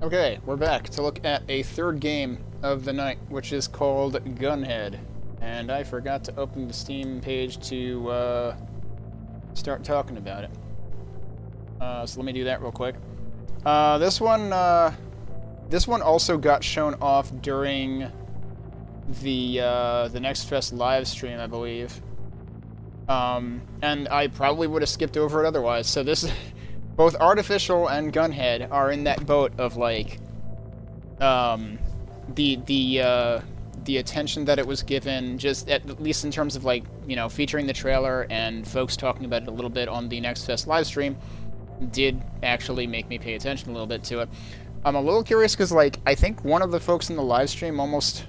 Okay, we're back to look at a third game of the night, which is called Gunhead. And I forgot to open the Steam page to start talking about it. So let me do that real quick. This one also got shown off during the Next Fest live stream, I believe. And I probably would have skipped over it otherwise. So this both Artificial and Gunhead are in that boat of like the attention that it was given, just at least in terms of like, you know, featuring the trailer and folks talking about it a little bit on the Next Fest live stream, did actually make me pay attention a little bit to it. I'm a little curious because, like, I think one of the folks in the live stream almost,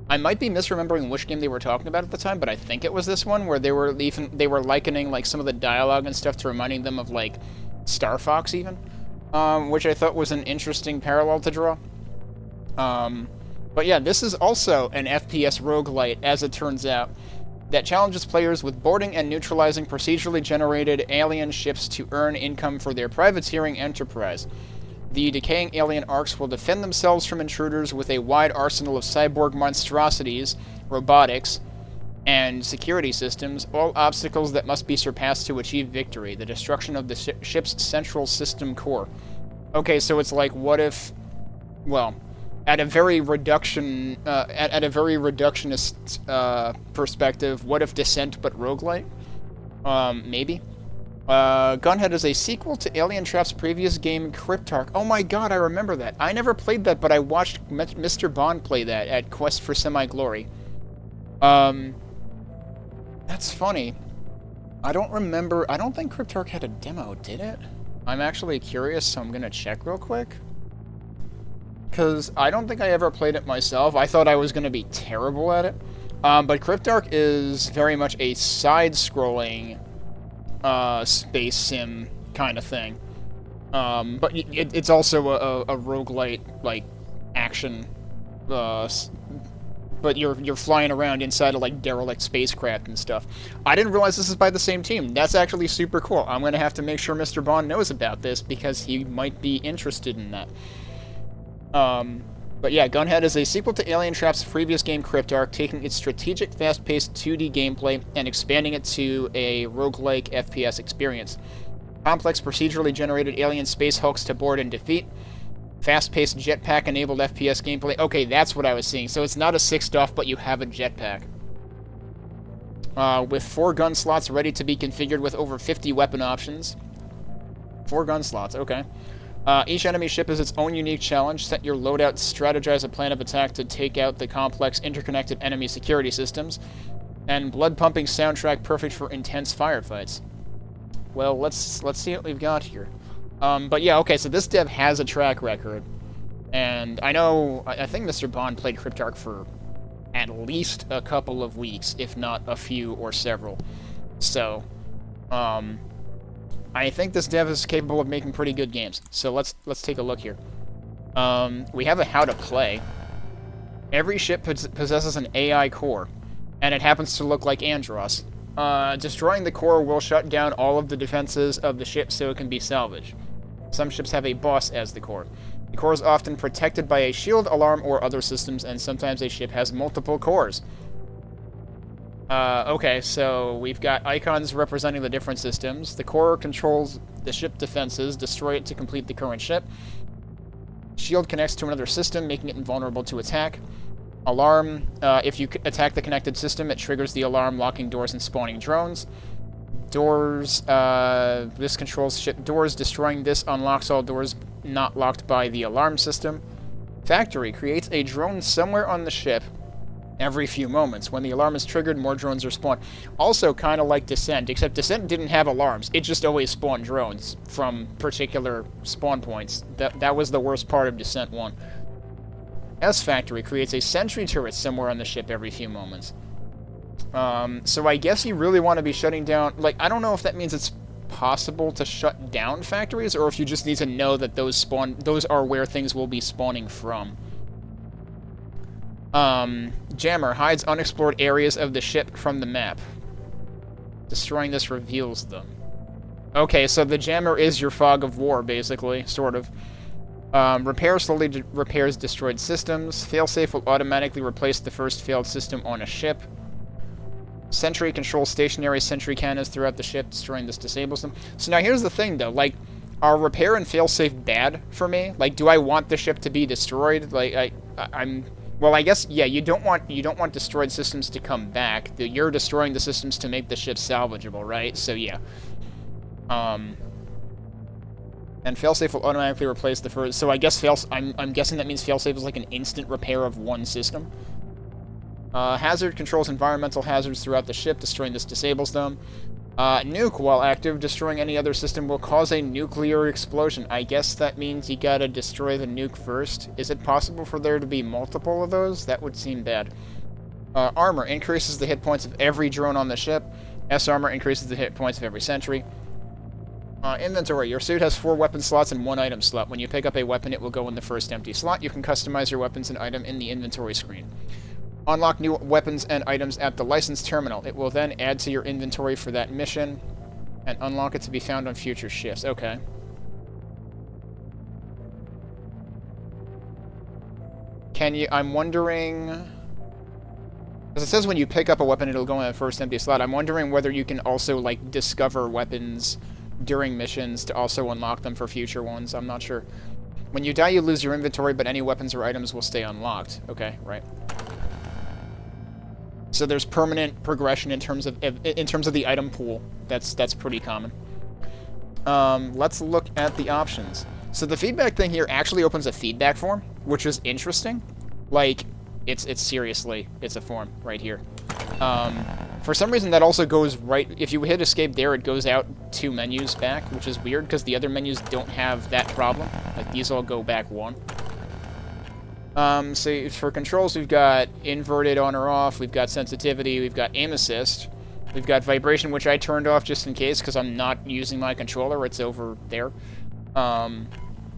I might be misremembering which game they were talking about at the time, but I think it was this one where they were likening like some of the dialogue and stuff to reminding them of like Star Fox even, which I thought was an interesting parallel to draw. But yeah, this is also an FPS roguelite, as it turns out, that challenges players with boarding and neutralizing procedurally generated alien ships to earn income for their privateering enterprise. The decaying alien arcs will defend themselves from intruders with a wide arsenal of cyborg monstrosities, robotics, and security systems, all obstacles that must be surpassed to achieve victory, the destruction of the ship's central system core. Okay, so it's like, what if, well, at a very reductionist perspective, what if Descent but roguelite? Maybe. Gunhead is a sequel to Alientrap's previous game, Cryptark. Oh my god, I remember that. I never played that, but I watched Mr. Bond play that at Quest for Semi-Glory. That's funny. I don't think Cryptark had a demo, did it? I'm actually curious, so I'm gonna check real quick. Because I don't think I ever played it myself. I thought I was gonna be terrible at it. But Cryptark is very much a side-scrolling space sim kind of thing. But it's also a roguelite, like, action, but you're flying around inside of, like, derelict spacecraft and stuff. I didn't realize this is by the same team. That's actually super cool. I'm gonna have to make sure Mr. Bond knows about this, because he might be interested in that. But yeah, Gunhead is a sequel to Alientrap's previous game, Cryptark, taking its strategic, fast-paced 2D gameplay and expanding it to a roguelike FPS experience. Complex, procedurally generated alien space hulks to board and defeat. Fast-paced, jetpack-enabled FPS gameplay. Okay, that's what I was seeing. So it's not a 6-DoF, but you have a jetpack. With 4 gun slots ready to be configured with over 50 weapon options. 4 gun slots, okay. Each enemy ship is its own unique challenge. Set your loadout, strategize a plan of attack to take out the complex, interconnected enemy security systems. And blood-pumping soundtrack perfect for intense firefights. Well, let's see what we've got here. But yeah, okay, so this dev has a track record. And I think Mr. Bond played Cryptark for at least a couple of weeks, if not a few or several. So, I think this dev is capable of making pretty good games. So let's take a look here. We have a how to play. Every ship possesses an AI core, and it happens to look like Andros. Destroying the core will shut down all of the defenses of the ship so it can be salvaged. Some ships have a boss as the core. The core is often protected by a shield, alarm, or other systems, and sometimes a ship has multiple cores. Okay, so we've got icons representing the different systems. The core controls the ship defenses. Destroy it to complete the current ship. Shield connects to another system, making it invulnerable to attack. Alarm, if you attack the connected system, it triggers the alarm, locking doors and spawning drones. Doors, this controls ship doors. Destroying this unlocks all doors not locked by the alarm system. Factory creates a drone somewhere on the ship every few moments. When the alarm is triggered, more drones are spawned. Also kind of like Descent, except Descent didn't have alarms. It just always spawned drones from particular spawn points. That was the worst part of Descent 1. S-Factory creates a sentry turret somewhere on the ship every few moments. So I guess you really want to be shutting down... Like, I don't know if that means it's possible to shut down factories, or if you just need to know that those are where things will be spawning from. Jammer hides unexplored areas of the ship from the map. Destroying this reveals them. Okay, so the jammer is your fog of war, basically, sort of. Repair slowly repairs destroyed systems. Failsafe will automatically replace the first failed system on a ship. Sentry controls stationary sentry cannons throughout the ship, destroying this disables them. So now here's the thing, though. Like, are repair and failsafe bad for me? Like, do I want the ship to be destroyed? Like, I'm... Well, I guess, yeah, you don't want destroyed systems to come back. You're destroying the systems to make the ship salvageable, right? So, yeah. And failsafe will automatically replace the first... So I guess I'm guessing that means failsafe is like an instant repair of one system. Hazard controls environmental hazards throughout the ship, destroying this disables them. Nuke, while active, destroying any other system will cause a nuclear explosion. I guess that means you gotta destroy the nuke first. Is it possible for there to be multiple of those? That would seem bad. Armor increases the hit points of every drone on the ship. S-armor increases the hit points of every sentry. Inventory. Your suit has 4 weapon slots and 1 item slot. When you pick up a weapon, it will go in the first empty slot. You can customize your weapons and item in the inventory screen. Unlock new weapons and items at the license terminal. It will then add to your inventory for that mission and unlock it to be found on future shifts. Okay. Can you... I'm wondering... Because it says when you pick up a weapon, it'll go in the first empty slot. I'm wondering whether you can also, like, discover weapons during missions to also unlock them for future ones. I'm not sure. When you die, you lose your inventory, but any weapons or items will stay unlocked. Okay, right. So there's permanent progression in terms of the item pool. That's pretty common. Let's look at the options. So the feedback thing here actually opens a feedback form, which is interesting. Like, it's seriously, it's a form right here. For some reason, that also goes right... If you hit escape there, it goes out 2 menus back, which is weird, because the other menus don't have that problem. Like, these all go back 1. So for controls, we've got inverted on or off, we've got sensitivity, we've got aim assist, we've got vibration, which I turned off just in case, because I'm not using my controller, it's over there.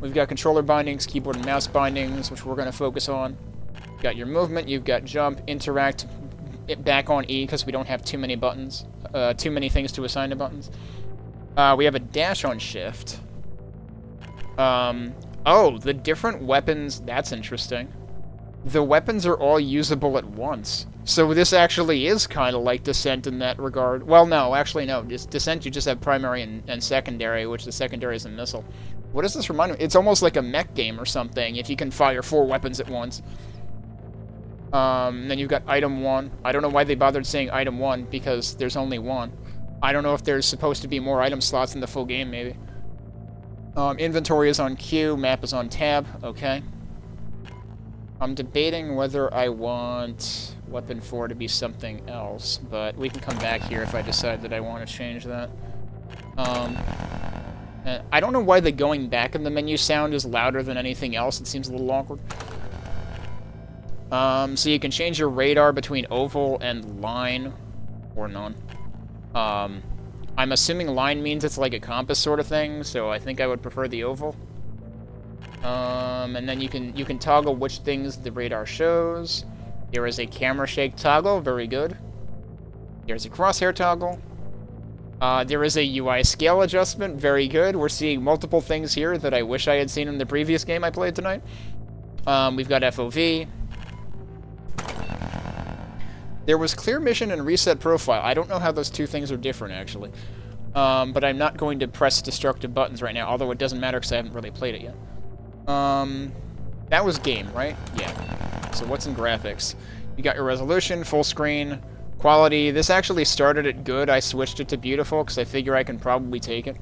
We've got controller bindings, keyboard and mouse bindings, which we're going to focus on. You've got your movement, you've got jump, interact, back on E, because we don't have too many buttons, too many things to assign to buttons. We have a dash on shift. Oh, the different weapons, that's interesting. The weapons are all usable at once. So this actually is kind of like Descent in that regard. Well, no, actually no. Descent, you just have primary and secondary, which the secondary is a missile. What does this remind me? It's almost like a mech game or something, if you can fire 4 weapons at once. Then you've got item 1. I don't know why they bothered saying item 1, because there's only 1. I don't know if there's supposed to be more item slots in the full game, maybe. Inventory is on Q, map is on tab, okay. I'm debating whether I want weapon 4 to be something else, but we can come back here if I decide that I want to change that. And I don't know why the going back in the menu sound is louder than anything else, it seems a little awkward. So you can change your radar between oval and line, or none. I'm assuming line means it's like a compass sort of thing, so I think I would prefer the oval. And then you can toggle which things the radar shows. There is a camera shake toggle, very good. There's a crosshair toggle. There is a UI scale adjustment, very good. We're seeing multiple things here that I wish I had seen in the previous game I played tonight. We've got FOV. There was clear mission and reset profile. I don't know how those 2 things are different, actually. But I'm not going to press destructive buttons right now, although it doesn't matter because I haven't really played it yet. That was game, right? Yeah. So what's in graphics? You got your resolution, full screen, quality. This actually started at good. I switched it to beautiful because I figure I can probably take it.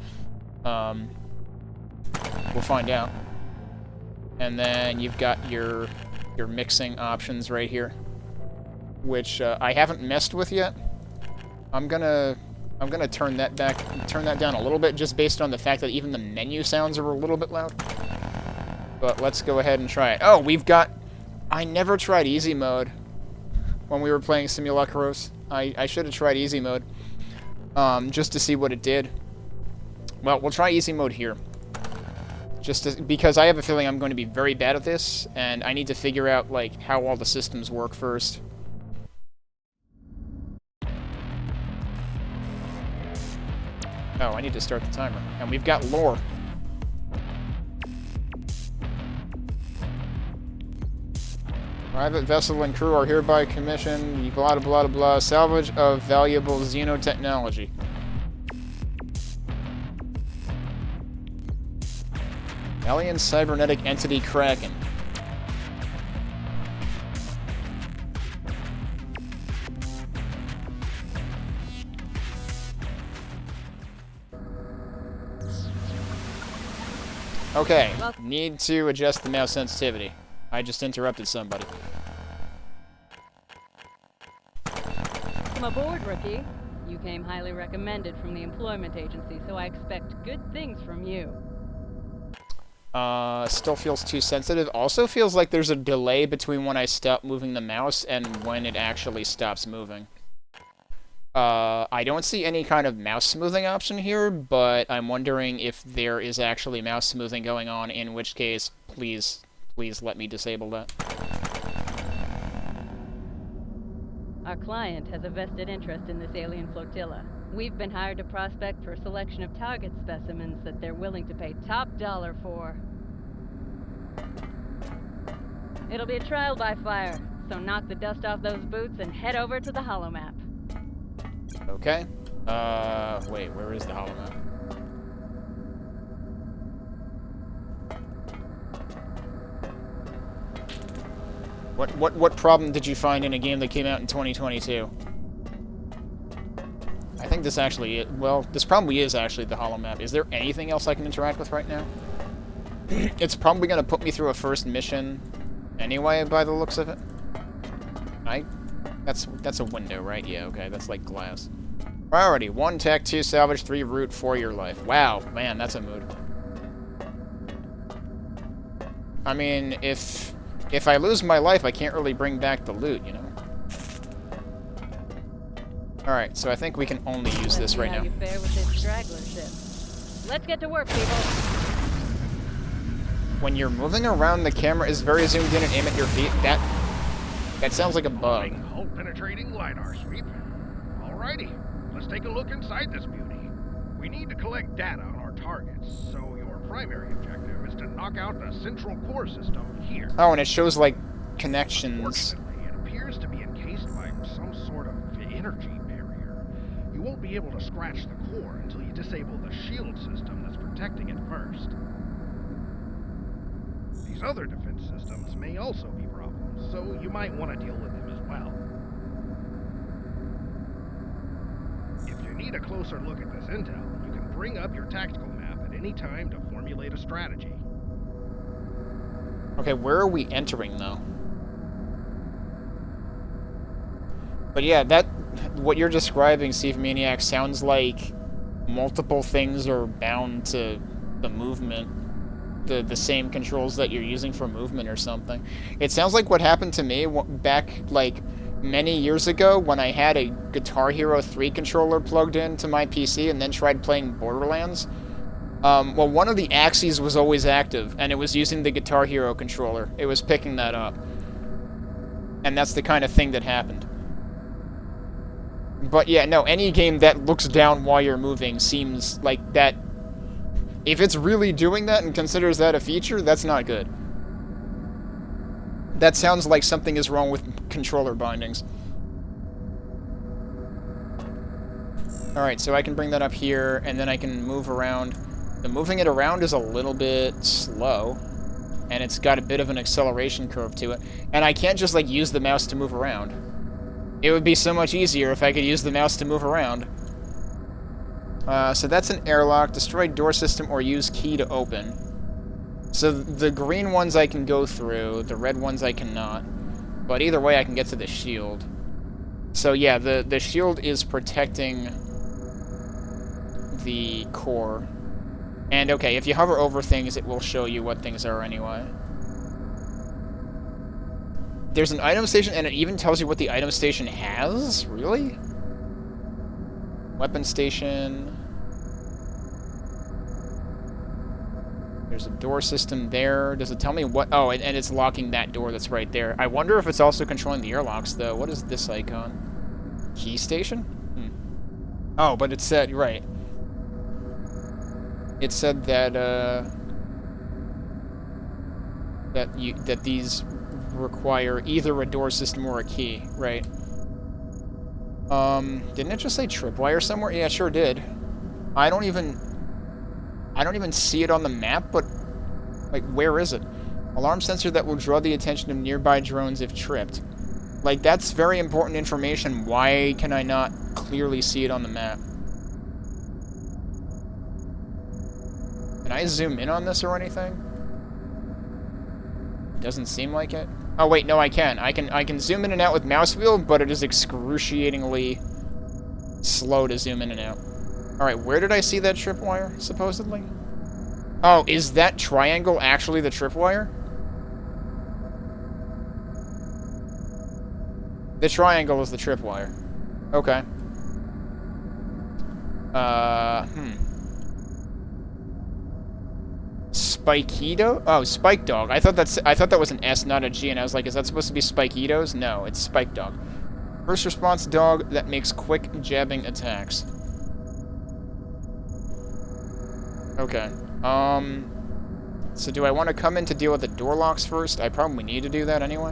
We'll find out. And then you've got your mixing options right here, which I haven't messed with yet. I'm gonna turn that down a little bit, just based on the fact that even the menu sounds are a little bit loud. But let's go ahead and try it. Oh, we've got... I never tried easy mode when we were playing Simulacros. I should have tried easy mode, just to see what it did. Well, we'll try easy mode here. Because I have a feeling I'm going to be very bad at this, and I need to figure out, like, how all the systems work first. Oh, I need to start the timer. And we've got lore. Private vessel and crew are hereby commissioned, blah, blah, blah, blah, salvage of valuable xenotechnology. Alien cybernetic entity Kraken. Okay, need to adjust the mouse sensitivity. I just interrupted somebody. Come aboard, rookie. You came highly recommended from the employment agency, so I expect good things from you. Still feels too sensitive. Also feels like there's a delay between when I stop moving the mouse and when it actually stops moving. I don't see any kind of mouse smoothing option here, but I'm wondering if there is actually mouse smoothing going on, in which case, please let me disable that. Our client has a vested interest in this alien flotilla. We've been hired to prospect for a selection of target specimens that they're willing to pay top dollar for. It'll be a trial by fire, so knock the dust off those boots and head over to the holomap. Okay. Wait, where is the holomap? What problem did you find in a game that came out in 2022? I think this actually, well, this probably is actually the holomap. Is there anything else I can interact with right now? It's probably going to put me through a first mission anyway, by the looks of it. That's a window, right? Yeah, okay, that's like glass. Priority, 1 tech, 2 salvage, 3 root, 4 your life. Wow, man, that's a mood. I mean, if I lose my life, I can't really bring back the loot, you know? Alright, so I think we can only use this right now. You fare with this straggler ship. Let's get to work, people. When you're moving around, the camera is very zoomed in and aim at your feet. That sounds like a bug. Hull penetrating LiDAR sweep. Alrighty, let's take a look inside this beauty. We need to collect data on our targets, so your primary objective is to knock out the central core system here. Oh, and it shows, like, connections. Unfortunately, it appears to be encased by some sort of energy barrier. You won't be able to scratch the core until you disable the shield system that's protecting it first. These other defense systems may also be problems, so you might want to deal with them as well. If you need a closer look at this intel, you can bring up your tactical map at any time to formulate a strategy. Okay, where are we entering, though? But yeah, what you're describing, Steve Maniac, sounds like multiple things are bound to the movement. The same controls that you're using for movement or something. It sounds like what happened to me back, like, many years ago when I had a Guitar Hero 3 controller plugged into my PC and then tried playing Borderlands. Well, one of the axes was always active, and it was using the Guitar Hero controller. It was picking that up. And that's the kind of thing that happened. But yeah, no, any game that looks down while you're moving seems like that. If it's really doing that and considers that a feature, that's not good. That sounds like something is wrong with controller bindings. Alright, so I can bring that up here, and then I can move around. The moving it around is a little bit slow, and it's got a bit of an acceleration curve to it. And I can't just, like, use the mouse to move around. It would be so much easier if I could use the mouse to move around. So that's an airlock, destroy door system, or use key to open. So the green ones I can go through, the red ones I cannot. But either way I can get to the shield. So yeah, the shield is protecting the core. And okay, if you hover over things, it will show you what things are anyway. There's an item station, and it even tells you what the item station has? Really? Weapon station. There's a door system there. Does it tell me what? Oh, and it's locking that door that's right there. I wonder if it's also controlling the airlocks, though. What is this icon? Key station? Oh, but it said, right. It said that, that these require either a door system or a key, right? Didn't it just say tripwire somewhere? Yeah, it sure did. I don't even see it on the map, but, like, where is it? Alarm sensor that will draw the attention of nearby drones if tripped. Like, that's very important information. Why can I not clearly see it on the map? Can I zoom in on this or anything? Doesn't seem like it. Oh wait, no, I can. I can zoom in and out with mouse wheel, but it is excruciatingly slow to zoom in and out. Alright, where did I see that tripwire, supposedly? Oh, is that triangle actually the tripwire? The triangle is the tripwire. Okay. Spikeito? Oh, Spike Dog. I thought that was an S, not a G, and I was like, is that supposed to be Spikeitos? No, it's Spike Dog. First response dog that makes quick jabbing attacks. Okay. So do I want to come in to deal with the door locks first? I probably need to do that anyway.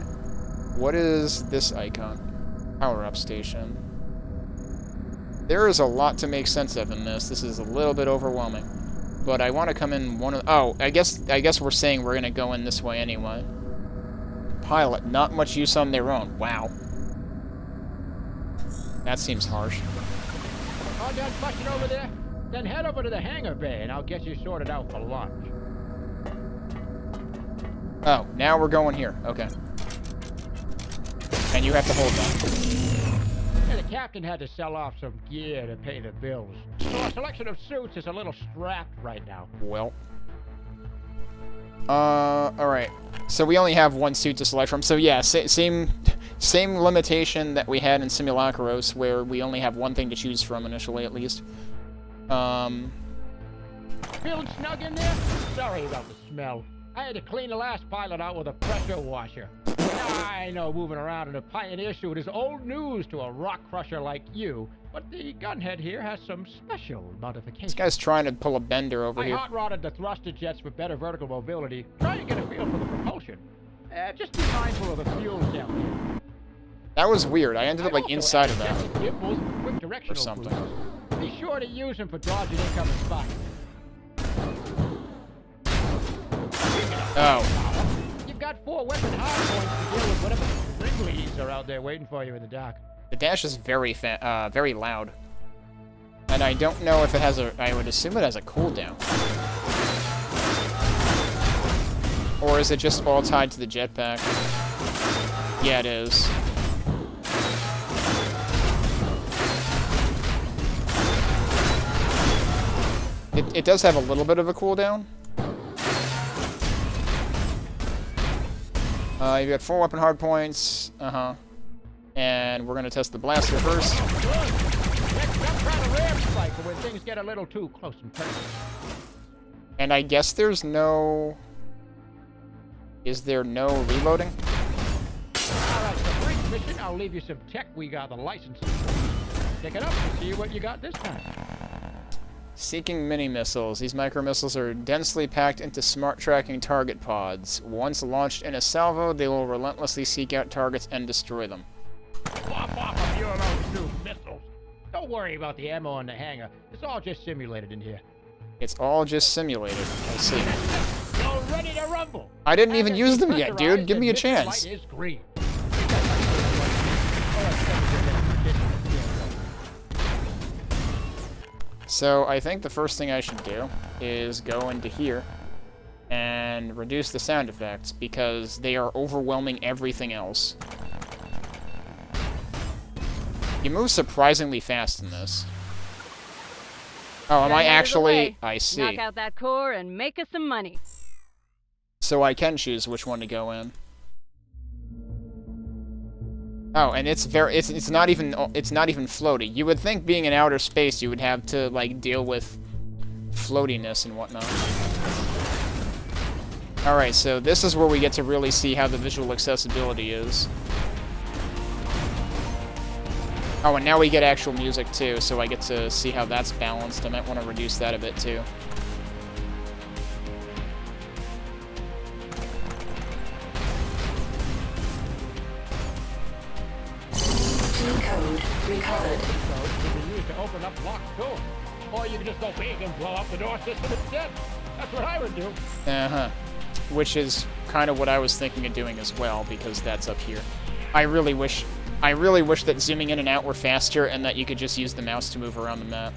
What is this icon? Power-up station. There is a lot to make sense of in this. This is a little bit overwhelming. But I want to come in one of... Oh, I guess we're saying we're going to go in this way anyway. Pilot, not much use on their own. Wow. That seems harsh. All done fussing over there? Then head over to the hangar bay and I'll get you sorted out for lunch. Oh, now we're going here. Okay. And you have to hold that. Yeah, the captain had to sell off some gear to pay the bills. So our selection of suits is a little strapped right now. Well. Alright. So we only have one suit to select from. So yeah, same limitation that we had in Simulacros, where we only have one thing to choose from initially, at least. Feeling snug in there? Sorry about the smell. I had to clean the last pilot out with a pressure washer. I know moving around in a Pioneer suit is old news to a rock crusher like you, but the Gunhead here has some special modifications. This guy's trying to pull a bender over here. I hot-rodded the thruster jets for better vertical mobility, trying to get a feel for the propulsion. Just be mindful of the fuel down here. That was weird. I ended up, like, inside of that. Gimbals, quick directional or something. boosts. Be sure to use them for dodging incoming spots. Oh. You've got 4 weapon hard points to deal with whatever Wrigley's are out there waiting for you in the dark. The dash is very loud. And I don't know if it has a... I would assume it has a cooldown. Or is it just all tied to the jetpack? Yeah, it is. It does have a little bit of a cooldown. You've got 4 weapon hard points. And we're gonna test the blaster first. When things get a little too close and personal. And I guess there's no... Is there no reloading? Alright, for brief mission, I'll leave you some tech we got the license. Pick it up and see what you got this time. Seeking mini-missiles. These micro-missiles are densely packed into smart tracking target pods. Once launched in a salvo, they will relentlessly seek out targets and destroy them. Pop off a few of those new missiles. Don't worry about the ammo in the hangar. It's all just simulated in here. It's all just simulated. I see. You're ready to rumble. I didn't even use them yet, dude. Give me a chance. Light is green. So I think the first thing I should do is go into here and reduce the sound effects because they are overwhelming everything else. You move surprisingly fast in this. Oh, am I actually... I see. Knock out that core and make us some money. So I can choose which one to go in. Oh, and it's not even floaty. You would think being in outer space you would have to like deal with floatiness and whatnot. Alright, so this is where we get to really see how the visual accessibility is. Oh, and now we get actual music too, so I get to see how that's balanced. I might want to reduce that a bit too. code recovered. So it can be used to open up locked doors. Or you can just go big and blow up the door system instead. That's what I would do. Uh-huh. Which is kind of what I was thinking of doing as well, because that's up here. I really wish that zooming in and out were faster and that you could just use the mouse to move around the map.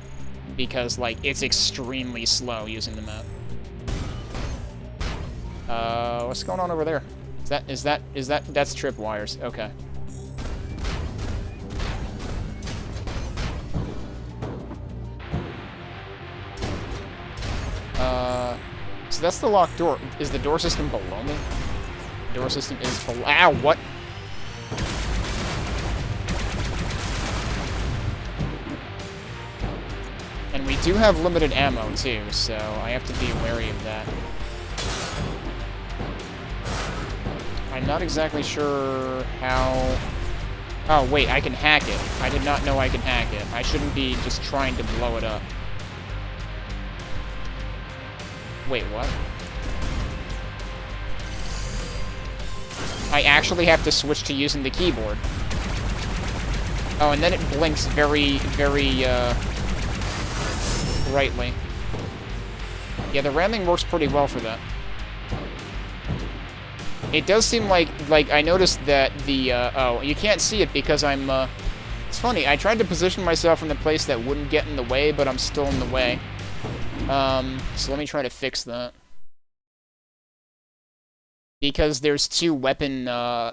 Because, like, it's extremely slow using the map. What's going on over there? Is that's tripwires. Okay. So that's the locked door. Is the door system below me? The door system is below. Ow, what? And we do have limited ammo, too, so I have to be wary of that. I'm not exactly sure how... Oh, wait, I can hack it. I did not know I could hack it. I shouldn't be just trying to blow it up. Wait, what? I actually have to switch to using the keyboard. Oh, and then it blinks very, very, brightly. Yeah, the ramming works pretty well for that. It does seem like I noticed that the, oh, you can't see it because I'm, it's funny, I tried to position myself in a place that wouldn't get in the way, but I'm still in the way. So let me try to fix that. Because there's 2 weapon,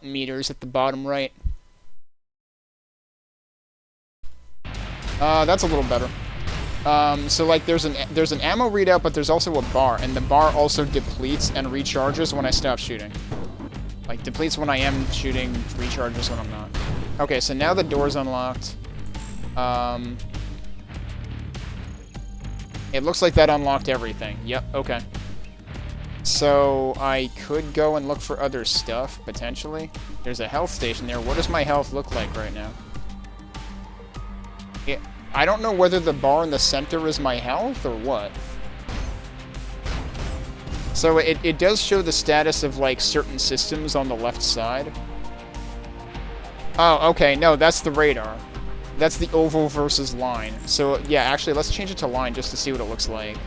meters at the bottom right. That's a little better. So like there's an ammo readout, but there's also a bar, and the bar also depletes and recharges when I stop shooting. Like, depletes when I am shooting, recharges when I'm not. Okay, so now the door's unlocked. It looks like that unlocked everything. Yep, okay. So, I could go and look for other stuff, potentially. There's a health station there. What does my health look like right now? I don't know whether the bar in the center is my health or what. So, it does show the status of, like, certain systems on the left side. Oh, okay, no, that's the radar. That's the oval versus line. So, yeah, actually, let's change it to line just to see what it looks like.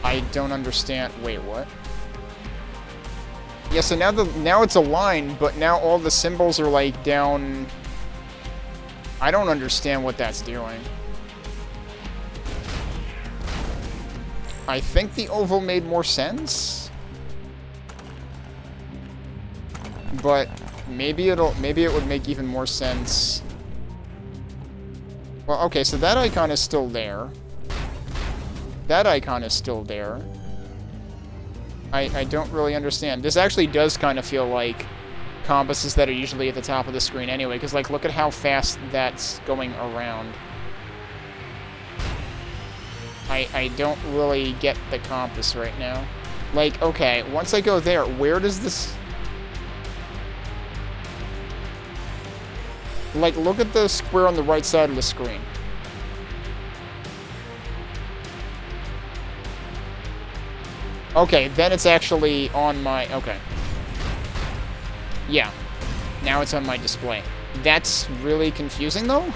I don't understand. Wait, what? Yeah, so now it's a line, but now all the symbols are, like, down... I don't understand what that's doing. I think the oval made more sense? But maybe it would make even more sense. Well, okay, so that icon is still there. That icon is still there. I don't really understand. This actually does kind of feel like compasses that are usually at the top of the screen anyway, because, like, look at how fast that's going around. I don't really get the compass right now. Like, okay, once I go there, where does this... Like, look at the square on the right side of the screen. Okay, then it's actually on my... Okay. Yeah. Now it's on my display. That's really confusing, though?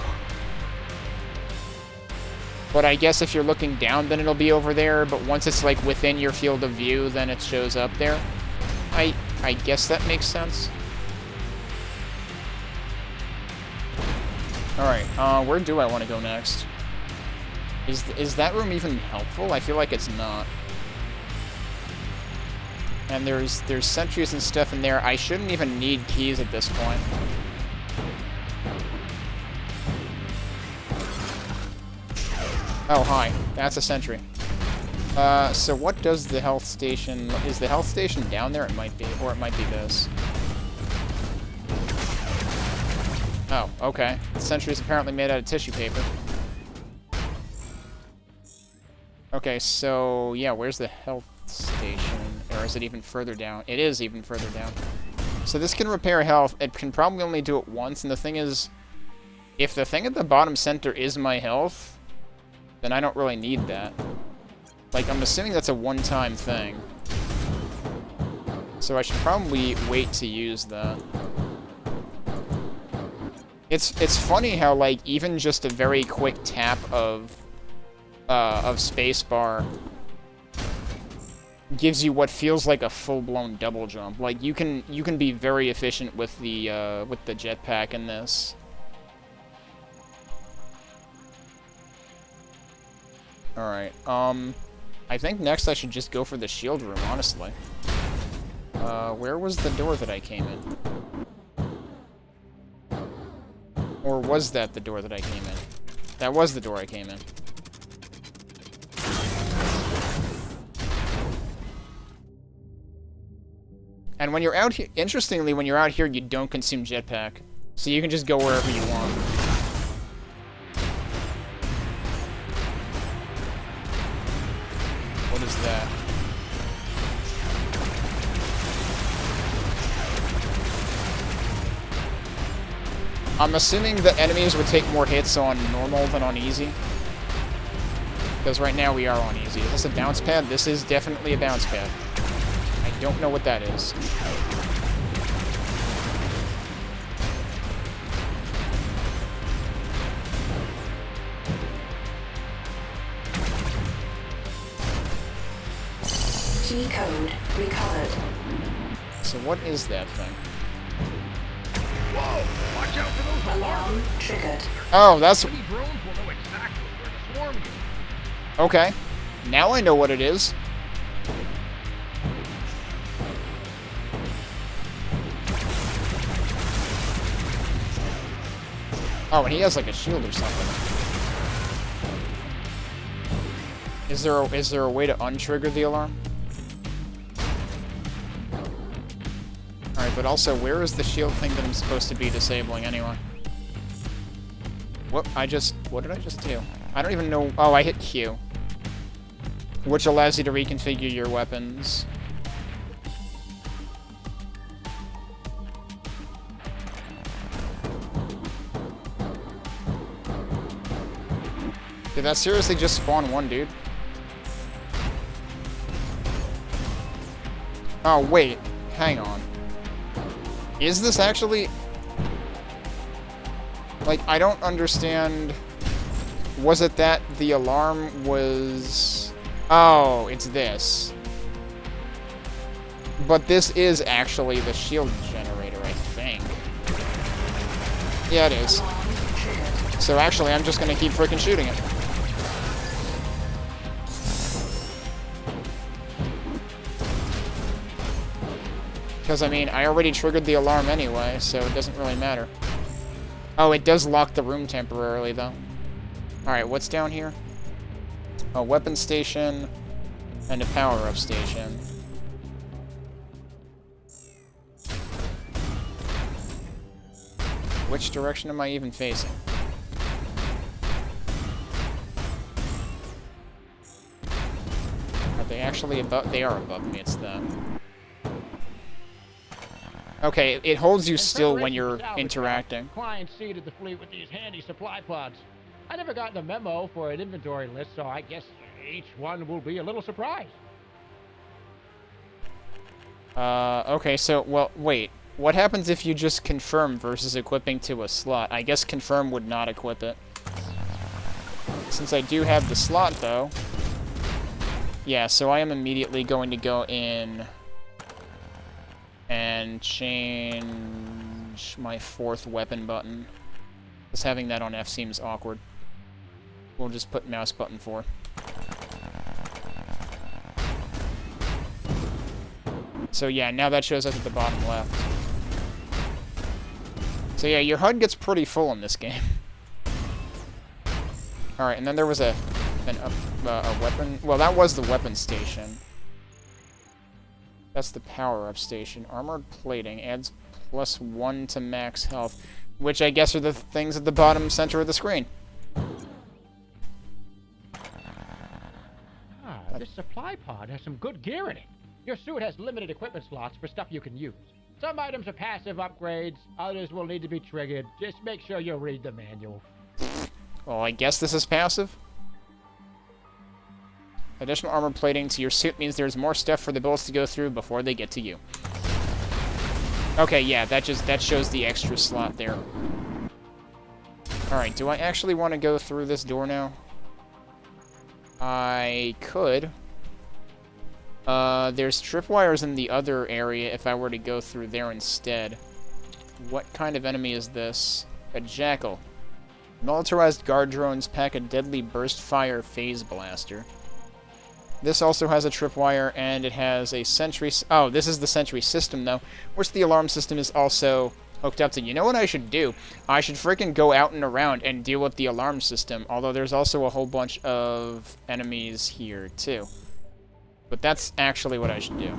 But I guess if you're looking down, then it'll be over there. But once it's, like, within your field of view, then it shows up there. I guess that makes sense. Alright, where do I want to go next? Is that room even helpful? I feel like it's not. And there's sentries and stuff in there. I shouldn't even need keys at this point. Oh, hi. That's a sentry. So what does the health station... Is the health station down there? It might be. Or it might be this. Oh, okay. The sentry is apparently made out of tissue paper. Okay, so... Yeah, where's the health station? Or is it even further down? It is even further down. So this can repair health. It can probably only do it once, and the thing is... If the thing at the bottom center is my health, then I don't really need that. Like, I'm assuming that's a one-time thing. So I should probably wait to use that. It's funny how, like, even just a very quick tap of spacebar gives you what feels like a full-blown double jump. Like, you can be very efficient with the jetpack in this. Alright, I think next I should just go for the shield room, honestly. Where was the door that I came in? Or was that the door that I came in? That was the door I came in. And when you're out here, interestingly, when you're out here, you don't consume jetpack. So you can just go wherever you want. What is that? I'm assuming that enemies would take more hits on normal than on easy. Because right now we are on easy. Is this a bounce pad? This is definitely a bounce pad. I don't know what that is. G code recovered. So what is that thing? Whoa! Watch out for those Alarm triggered. Oh, that's... Many drones will know exactly where to swarm you. Okay. Now I know what it is. Oh, and he has like a shield or something. Is there a way to untrigger the alarm? Alright, but also, where is the shield thing that I'm supposed to be disabling anyway? What did I just do? I don't even know. Oh, I hit Q. Which allows you to reconfigure your weapons. Did that seriously just spawn one dude? Oh, wait. Hang on. Is this actually... Like, I don't understand... Was it that the alarm was... Oh, it's this. But this is actually the shield generator, I think. Yeah, it is. So actually, I'm just gonna keep freaking shooting it. Because, I mean, I already triggered the alarm anyway, so it doesn't really matter. Oh, it does lock the room temporarily, though. Alright, what's down here? A weapon station and a power-up station. Which direction am I even facing? Are they actually above? They are above me, it's them. Okay, it holds you still when you're interacting. Client seeded the fleet with these handy supply pods. I never got the memo for an inventory list, so I guess each one will be a little surprise. Okay, so, well, wait. What happens if you just confirm versus equipping to a slot? I guess confirm would not equip it. Since I do have the slot, though. Yeah, so I am immediately going to go in and change my fourth weapon button. Because having that on F seems awkward. We'll just put mouse button 4. So yeah, now that shows up at the bottom left. So yeah, your HUD gets pretty full in this game. Alright, and then there was a weapon... Well, that was the weapon station. That's the power-up station. Armored plating adds +1 to max health, which I guess are the things at the bottom center of the screen. This supply pod has some good gear in it. Your suit has limited equipment slots for stuff you can use. Some items are passive upgrades, others will need to be triggered. Just make sure you read the manual. Well, I guess this is passive. Additional armor plating to your suit means there's more stuff for the bullets to go through before they get to you. Okay, yeah, that shows the extra slot there. Alright, do I actually want to go through this door now? I could. There's tripwires in the other area if I were to go through there instead. What kind of enemy is this? A jackal. Militarized guard drones pack a deadly burst fire phase blaster. This also has a tripwire, and it has a sentry... Oh, this is the sentry system, though, which the alarm system is also hooked up to. You know what I should do? I should freaking go out and around and deal with the alarm system, although there's also a whole bunch of enemies here, too. But that's actually what I should do.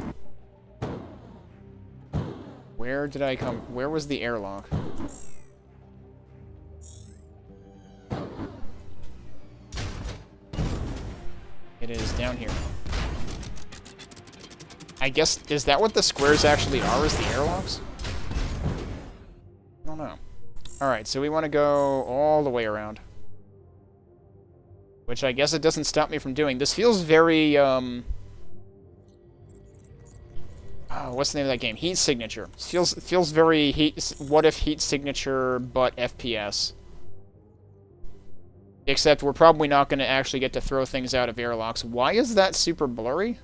Where did I come... Where was the airlock? It is down here. I guess, is that what the squares actually are, is the airlocks? I don't know. Alright, so we want to go all the way around. Which I guess it doesn't stop me from doing. This feels very, oh, what's the name of that game? Heat Signature. Feels very what if Heat Signature, but FPS. Except we're probably not going to actually get to throw things out of airlocks. Why is that super blurry?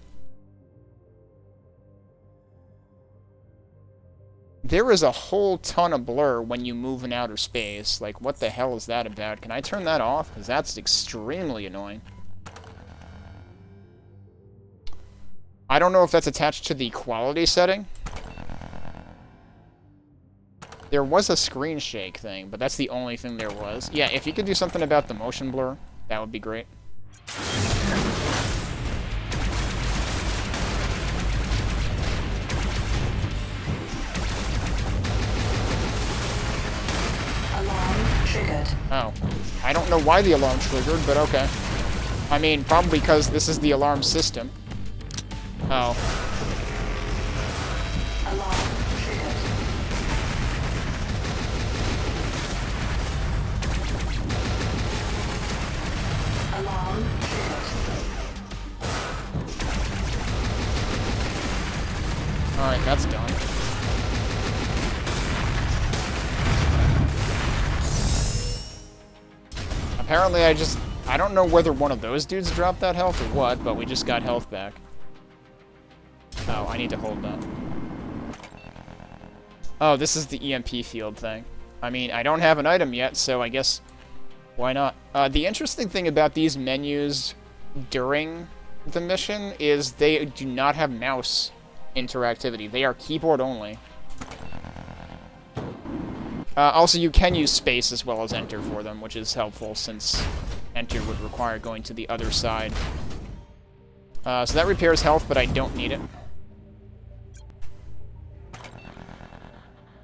There is a whole ton of blur when you move in outer space. Like, what the hell is that about? Can I turn that off? Because that's extremely annoying. I don't know if that's attached to the quality setting. There was a screen shake thing, but that's the only thing there was. Yeah, if you could do something about the motion blur, that would be great. Alarm triggered. Oh. I don't know why the alarm triggered, but okay. I mean, probably because this is the alarm system. Oh. Alarm triggered. Alarm triggered. Alright, that's done. Apparently I don't know whether one of those dudes dropped that health or what, but we just got health back. Oh, I need to hold that. Oh, this is the EMP field thing. I mean, I don't have an item yet, so I guess why not? The interesting thing about these menus during the mission is they do not have mouse interactivity. They are keyboard only. Also, you can use space as well as enter for them, which is helpful since enter would require going to the other side. So that repairs health, but I don't need it.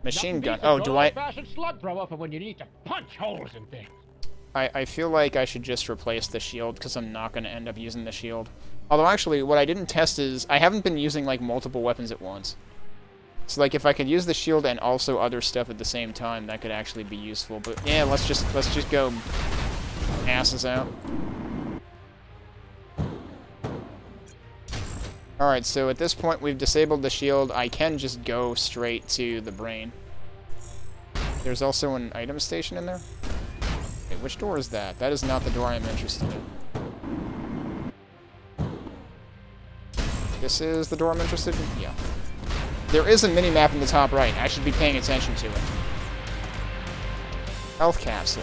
Machine gun. Oh, do I... Slug thrower for when you need to punch holes in things. I feel like I should just replace the shield, because I'm not going to end up using the shield. Although, actually, what I didn't test is... I haven't been using, like, multiple weapons at once. So, like, if I could use the shield and also other stuff at the same time, that could actually be useful. But, yeah, let's just go asses out. Alright, so at this point, we've disabled the shield. I can just go straight to the brain. There's also an item station in there? Okay, which door is that? That is not the door I'm interested in. This is the door I'm interested in? Yeah. There is a mini-map in the top right. I should be paying attention to it. Health capsule.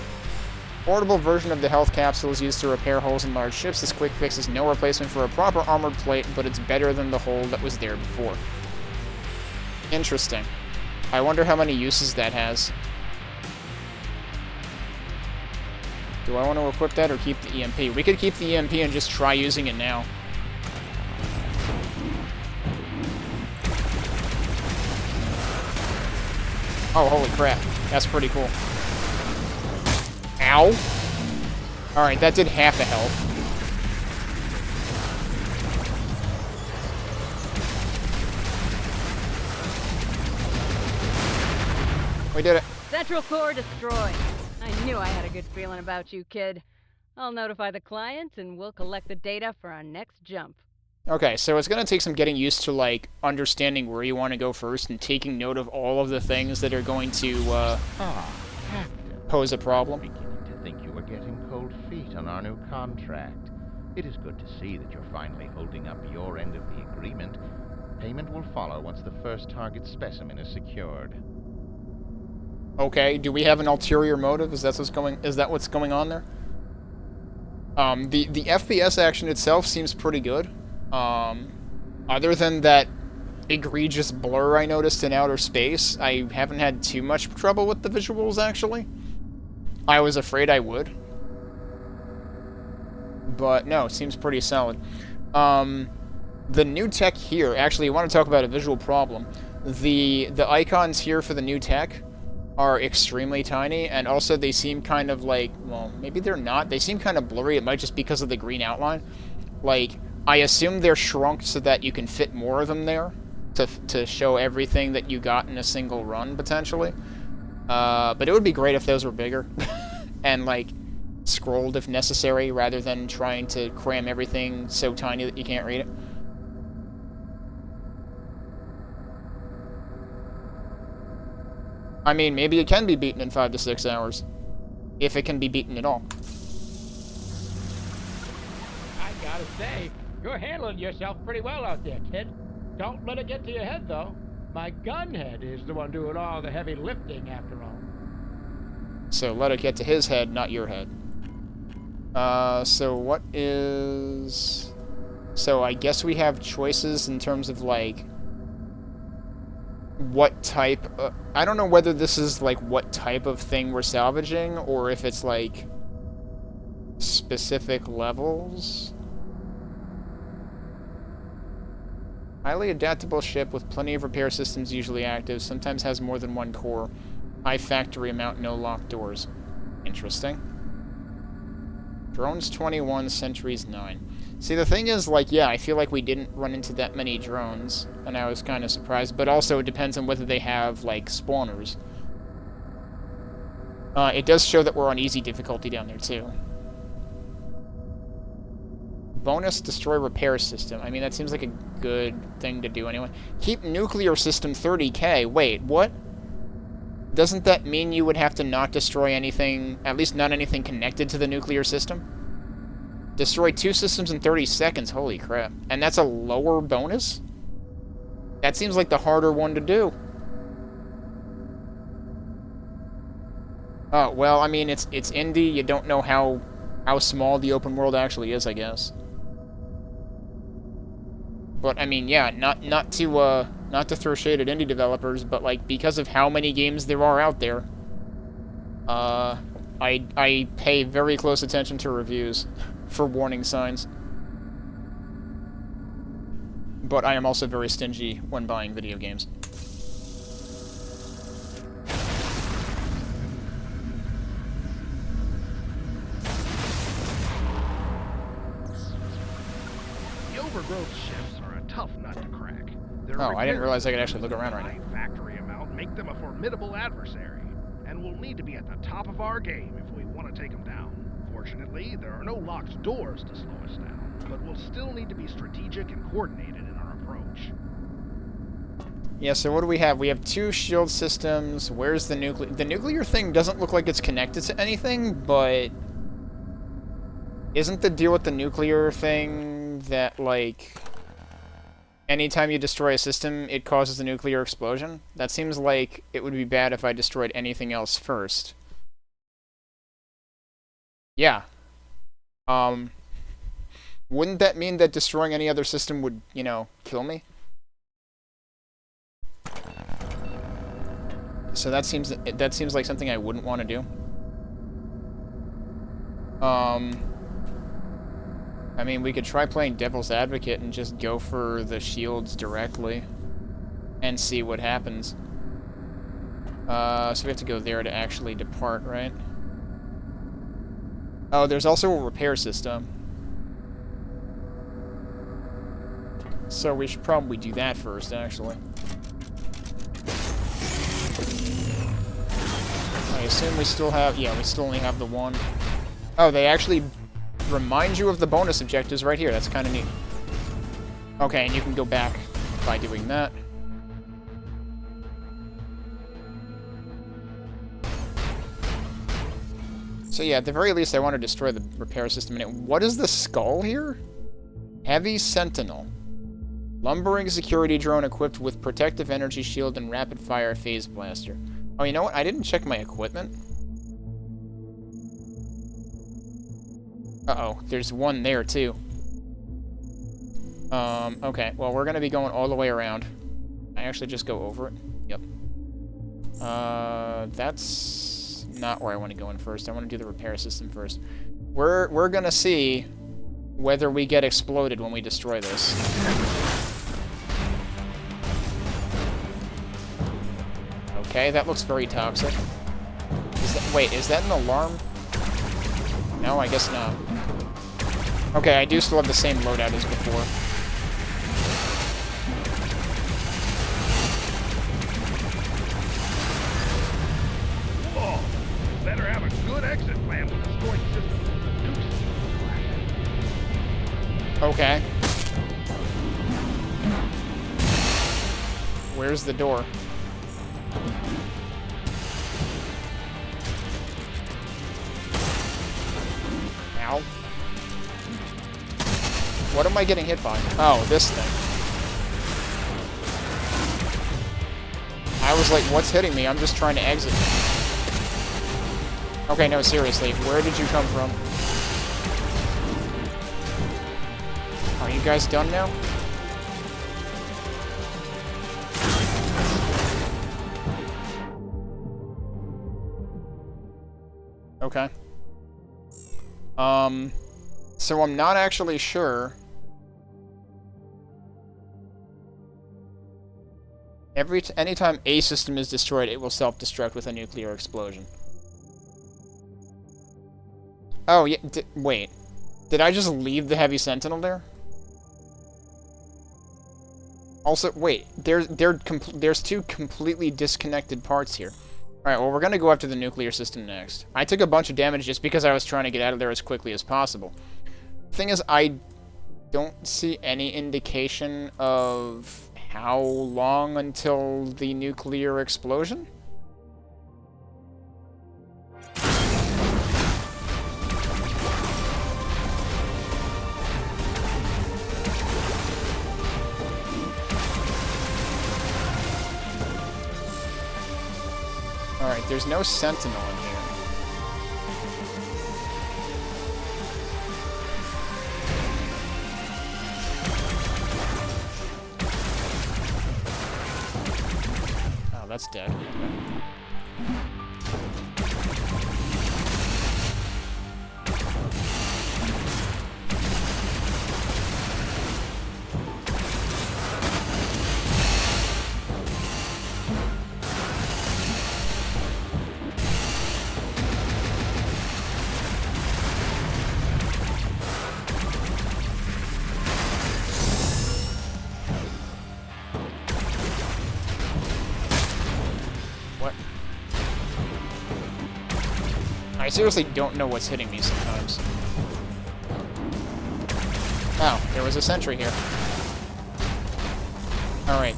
Portable version of the health capsule is used to repair holes in large ships. This quick fix is no replacement for a proper armored plate, but it's better than the hole that was there before. Interesting. I wonder how many uses that has. Do I want to equip that or keep the EMP? We could keep the EMP and just try using it now. Oh, holy crap. That's pretty cool. Ow. Alright, that did half the health. We did it. Central core destroyed. I knew I had a good feeling about you, kid. I'll notify the client and we'll collect the data for our next jump. Okay, so it's going to take some getting used to, like, understanding where you want to go first and taking note of all of the things that are going to Captain. pose a problem. Beginning to think you were getting cold feet on our new contract. It is good to see that you're finally holding up your end of the agreement. Payment will follow once the first target specimen is secured. Okay, do we have an ulterior motive? Is that what's going on there? The FPS action itself seems pretty good. Other than that egregious blur I noticed in outer space, I haven't had too much trouble with the visuals, actually. I was afraid I would. But no, it seems pretty solid. The new tech here, actually, I want to talk about a visual problem. The icons here for the new tech are extremely tiny, and also they seem kind of like, well, maybe they're not. They seem kind of blurry. It might just be because of the green outline. Like, I assume they're shrunk so that you can fit more of them there to show everything that you got in a single run, potentially. But it would be great if those were bigger and, like, scrolled if necessary, rather than trying to cram everything so tiny that you can't read it. I mean, maybe it can be beaten in 5 to 6 hours. If it can be beaten at all. I gotta say, you're handling yourself pretty well out there, kid. Don't let it get to your head, though. My Gunhead is the one doing all the heavy lifting, after all. So let it get to his head, not your head. So what is... So I guess we have choices in terms of, like, what type... I don't know whether this is, like, what type of thing we're salvaging, or if it's, like, specific levels. Highly adaptable ship with plenty of repair systems usually active, sometimes has more than one core. High factory amount, no locked doors. Interesting. Drones 21, sentries 9. See, the thing is, like, yeah, I feel like we didn't run into that many drones, and I was kind of surprised, but also it depends on whether they have, like, spawners. It does show that we're on easy difficulty down there, too. Bonus, destroy repair system. I mean, that seems like a good thing to do anyway. Keep nuclear system 30k. Wait, what? Doesn't that mean you would have to not destroy anything, at least not anything connected to the nuclear system? Destroy 2 systems in 30 seconds. Holy crap. And that's a lower bonus? That seems like the harder one to do. Oh, well, I mean, it's indie. You don't know how small the open world actually is, I guess. But, I mean, yeah, not to throw shade at indie developers, but, like, because of how many games there are out there, I pay very close attention to reviews for warning signs. But I am also very stingy when buying video games. The overgrowth ships are a tough nut to crack. Oh, I didn't realize I could actually look around right now. High factory amount make them a formidable adversary, and we'll need to be at the top of our game if we want to take them down. Fortunately, there are no locked doors to slow us down, but we'll still need to be strategic and coordinated in our approach. Yeah, so what do we have? We have 2 shield systems. Where's the nuclear... The nuclear thing doesn't look like it's connected to anything, but... Isn't the deal with the nuclear thing that, like... Anytime you destroy a system, it causes a nuclear explosion? That seems like it would be bad if I destroyed anything else first. Yeah. Wouldn't that mean that destroying any other system would, you know, kill me? So that seems like something I wouldn't want to do. I mean, we could try playing devil's advocate and just go for the shields directly and see what happens. So we have to go there to actually depart, right? Oh, there's also a repair system. So we should probably do that first, actually. I assume we still have... Yeah, we still only have the one. Oh, they actually remind you of the bonus objectives right here. That's kind of neat. Okay, and you can go back by doing that. So yeah, at the very least, I want to destroy the repair system. And what is the skull here? Heavy Sentinel. Lumbering security drone equipped with protective energy shield and rapid-fire phase blaster. Oh, you know what? I didn't check my equipment. Uh-oh, there's one there, too. Okay. Well, we're gonna be going all the way around. I actually just go over it. Yep. That's not where I want to go in first. I want to do the repair system first. We're gonna see whether we get exploded when we destroy this. Okay, that looks very toxic. Wait, is that an alarm? No, I guess not. Okay, I do still have the same loadout as before. Whoa! Better have a good exit plan with the destroyed system. Okay. Where's the door? Ow. What am I getting hit by? Oh, this thing. I was like, what's hitting me? I'm just trying to exit. Okay, no, seriously. Where did you come from? Are you guys done now? Okay. So I'm not actually sure. Anytime a system is destroyed, it will self-destruct with a nuclear explosion. Oh, yeah, wait. Did I just leave the Heavy Sentinel there? Also, wait, there's two completely disconnected parts here. Alright, well, we're gonna go after the nuclear system next. I took a bunch of damage just because I was trying to get out of there as quickly as possible. Thing is, I don't see any indication of how long until the nuclear explosion? Alright, there's no sentinel in here. Oh, that's dead. Okay. I seriously don't know what's hitting me sometimes. Oh, there was a sentry here. Alright,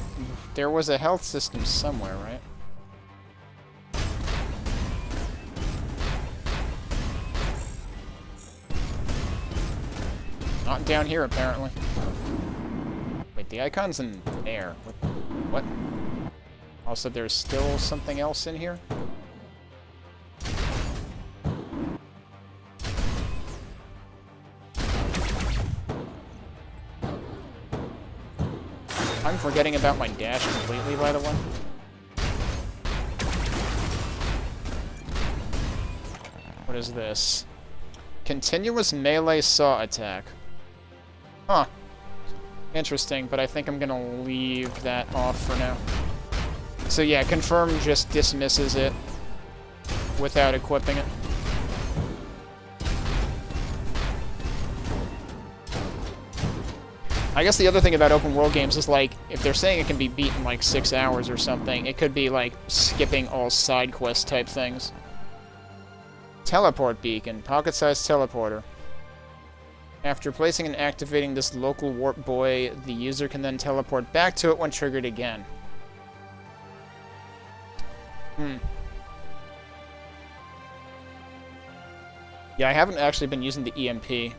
there was a health system somewhere, right? Not down here, apparently. Wait, the icon's in there. What? Also, there's still something else in here? I'm forgetting about my dash completely, by the way. What is this? Continuous melee saw attack. Huh. Interesting, but I think I'm gonna leave that off for now. So yeah, confirm just dismisses it without equipping it. I guess the other thing about open world games is, like, if they're saying it can be beat in, like, 6 hours or something, it could be, like, skipping all side quest type things. Teleport beacon. Pocket-sized teleporter. After placing and activating this local warp buoy, the user can then teleport back to it when triggered again. Yeah, I haven't actually been using the EMP.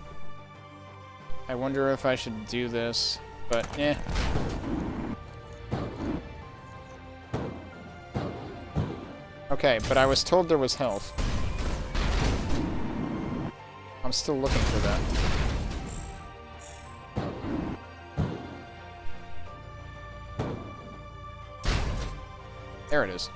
I wonder if I should do this, but eh. Okay, but I was told there was health. I'm still looking for that. There it is.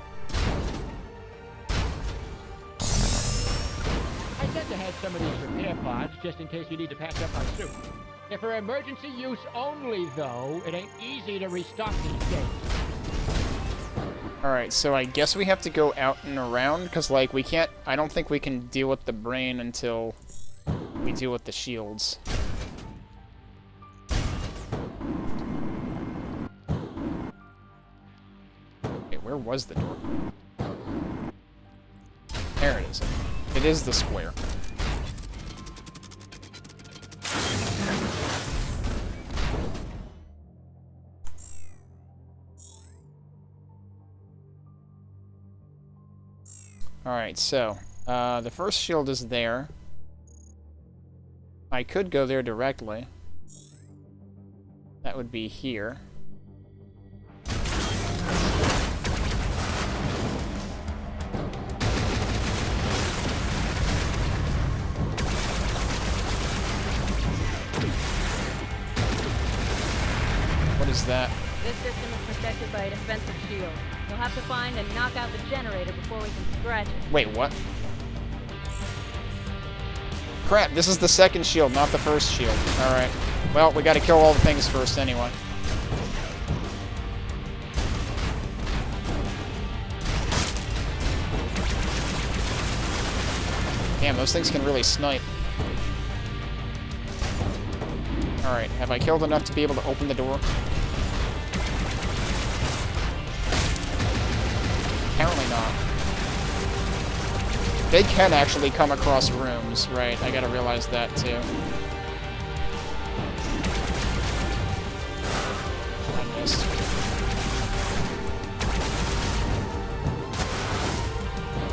I tend to have some of these repair pods just in case you need to patch up my suit. If for emergency use only, though, it ain't easy to restock these days. Alright, so I guess we have to go out and around, because, like, we can't... I don't think we can deal with the brain until we deal with the shields. Okay, where was the door? There it is. It is the square. Alright, so, the first shield is there. I could go there directly. That would be here. What is that? This system is protected by a defensive shield. You'll have to find and knock out the generator before we can scratch it. Wait, what? Crap, this is the second shield, not the first shield. Alright. Well, we gotta kill all the things first anyway. Damn, those things can really snipe. Alright, have I killed enough to be able to open the door? Apparently not. They can actually come across rooms, right? I gotta realize that too. I missed.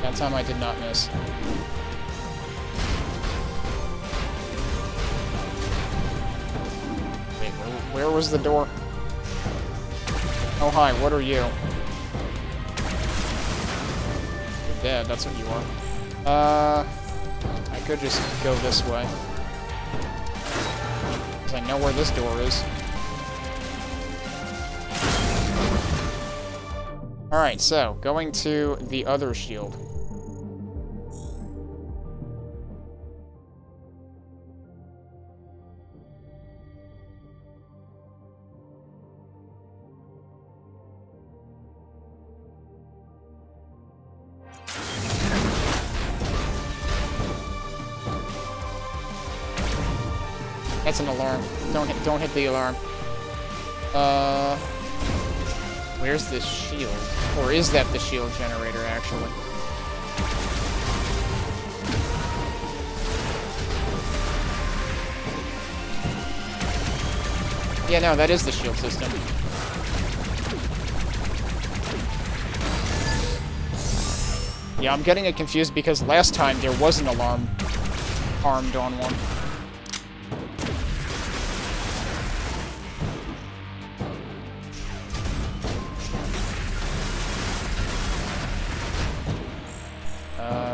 That time I did not miss. Wait, where was the door? Oh hi, what are you? Dead, that's what you are. I could just go this way. Because I know where this door is. Alright, so, going to the other shield. That's an alarm. Don't hit the alarm. Where's this shield? Or is that the shield generator, actually? Yeah, no, that is the shield system. Yeah, I'm getting it confused because last time there was an alarm armed on one.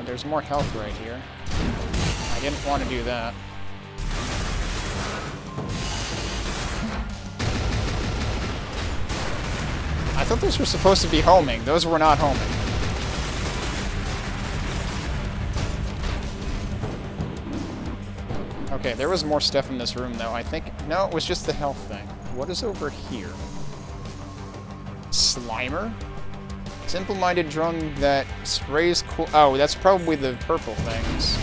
There's more health right here. I didn't want to do that. I thought those were supposed to be homing. Those were not homing. Okay, there was more stuff in this room, though. I think... No, it was just the health thing. What is over here? Slimer? Simple-minded drone that sprays cool... Oh, that's probably the purple things.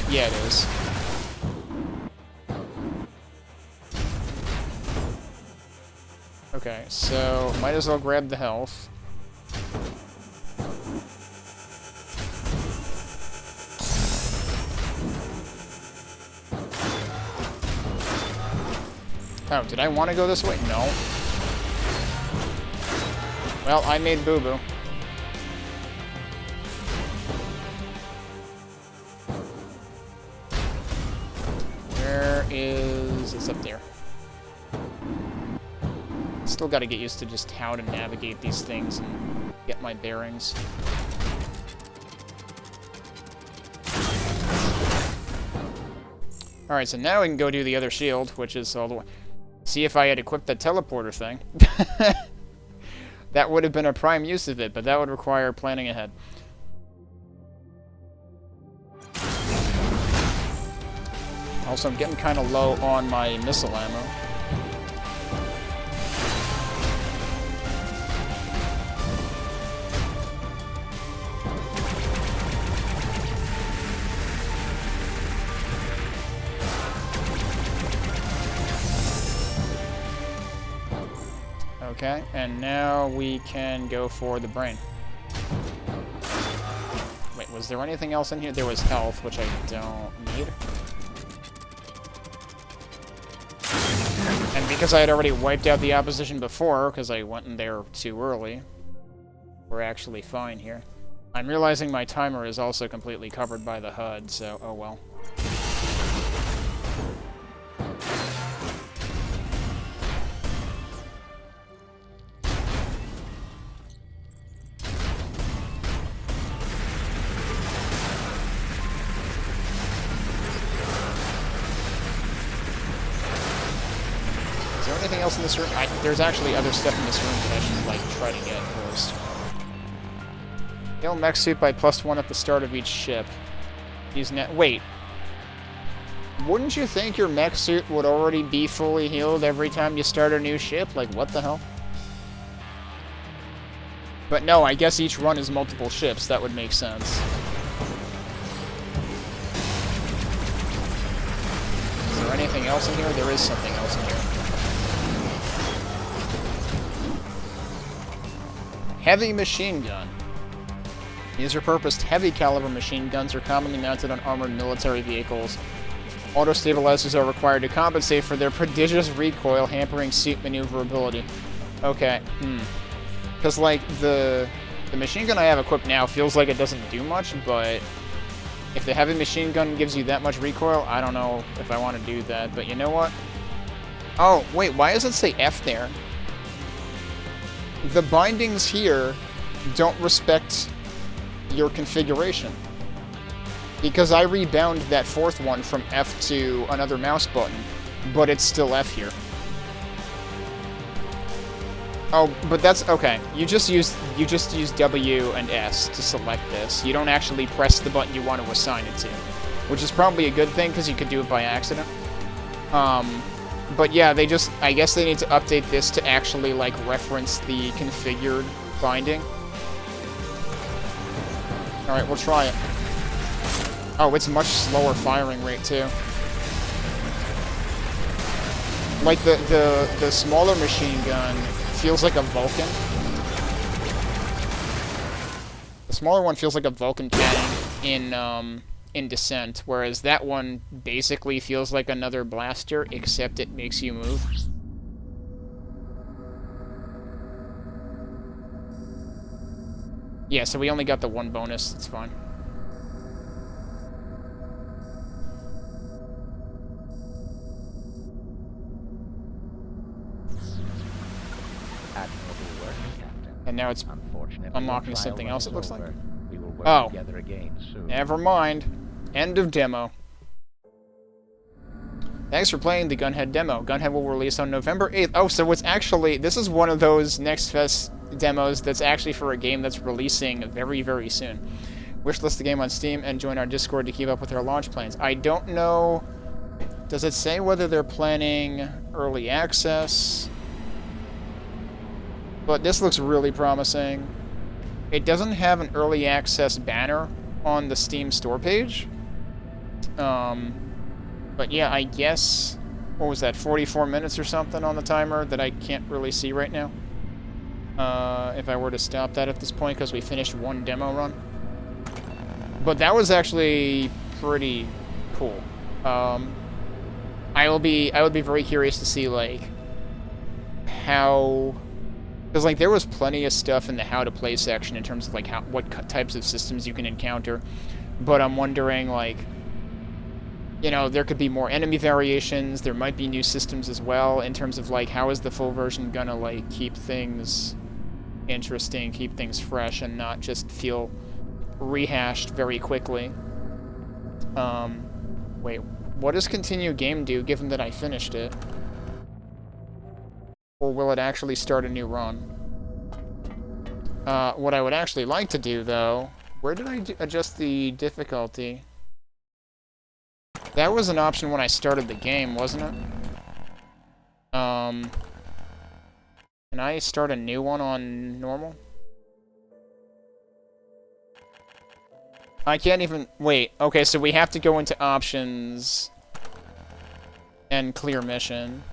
Yeah, it is. Okay, so might as well grab the health. Oh, did I want to go this way? No. Well, I made boo-boo. Where is... It's up there. Still gotta get used to just how to navigate these things and get my bearings. Alright, so now we can go do the other shield, which is all the way... See if I had equipped that teleporter thing. That would have been a prime use of it, but that would require planning ahead. Also, I'm getting kind of low on my missile ammo. Okay, and now we can go for the brain. Wait, was there anything else in here? There was health, which I don't need. And because I had already wiped out the opposition before, because I went in there too early, we're actually fine here. I'm realizing my timer is also completely covered by the HUD, so oh well. Anything else in this room? There's actually other stuff in this room that I should, like, try to get first. Heal mech suit by +1 at the start of each ship. Wait. Wouldn't you think your mech suit would already be fully healed every time you start a new ship? Like, what the hell? But no, I guess each run is multiple ships. That would make sense. Is there anything else in here? There is something else in here. Heavy machine gun. User-purposed heavy caliber machine guns are commonly mounted on armored military vehicles. Auto-stabilizers are required to compensate for their prodigious recoil, hampering suit maneuverability. Okay, Because, like, the machine gun I have equipped now feels like it doesn't do much, but if the heavy machine gun gives you that much recoil, I don't know if I want to do that. But you know what? Oh, wait, why does it say F there? The bindings here don't respect your configuration. Because I rebound that fourth one from F to another mouse button, but it's still F here. Oh, but that's okay. You just use W and S to select this. You don't actually press the button you want to assign it to, which is probably a good thing because you could do it by accident. But yeah, I guess they need to update this to actually, like, reference the configured binding. Alright, we'll try it. Oh, it's much slower firing rate, too. Like, the smaller machine gun feels like a Vulcan. The smaller one feels like a Vulcan cannon in Descent, whereas that one basically feels like another blaster, except it makes you move. Yeah, so we only got the one bonus, it's fine. And now it's unlocking something else, it looks like. We will work Oh, together again soon. never mind. End of demo. Thanks for playing the Gunhead demo. Gunhead will release on November 8th. Oh, so it's actually... This is one of those Next Fest demos that's actually for a game that's releasing very, very soon. Wishlist the game on Steam and join our Discord to keep up with our launch plans. I don't know... Does it say whether they're planning early access? But this looks really promising. It doesn't have an early access banner on the Steam store page. But yeah, I guess... What was that, 44 minutes or something on the timer that I can't really see right now? If I were to stop that at this point, because we finished one demo run. But that was actually pretty cool. I would be very curious to see, like, how... Because, like, there was plenty of stuff in the how to play section in terms of, like, what types of systems you can encounter. But I'm wondering, like, you know, there could be more enemy variations. There might be new systems as well in terms of, like, how is the full version gonna, like, keep things interesting, keep things fresh, and not just feel rehashed very quickly. Wait, what does continue game do, given that I finished it? Or will it actually start a new run? What I would actually like to do, though... Where did I adjust the difficulty? That was an option when I started the game, wasn't it? Can I start a new one on normal? I can't even... Wait, okay, so we have to go into options... and clear mission.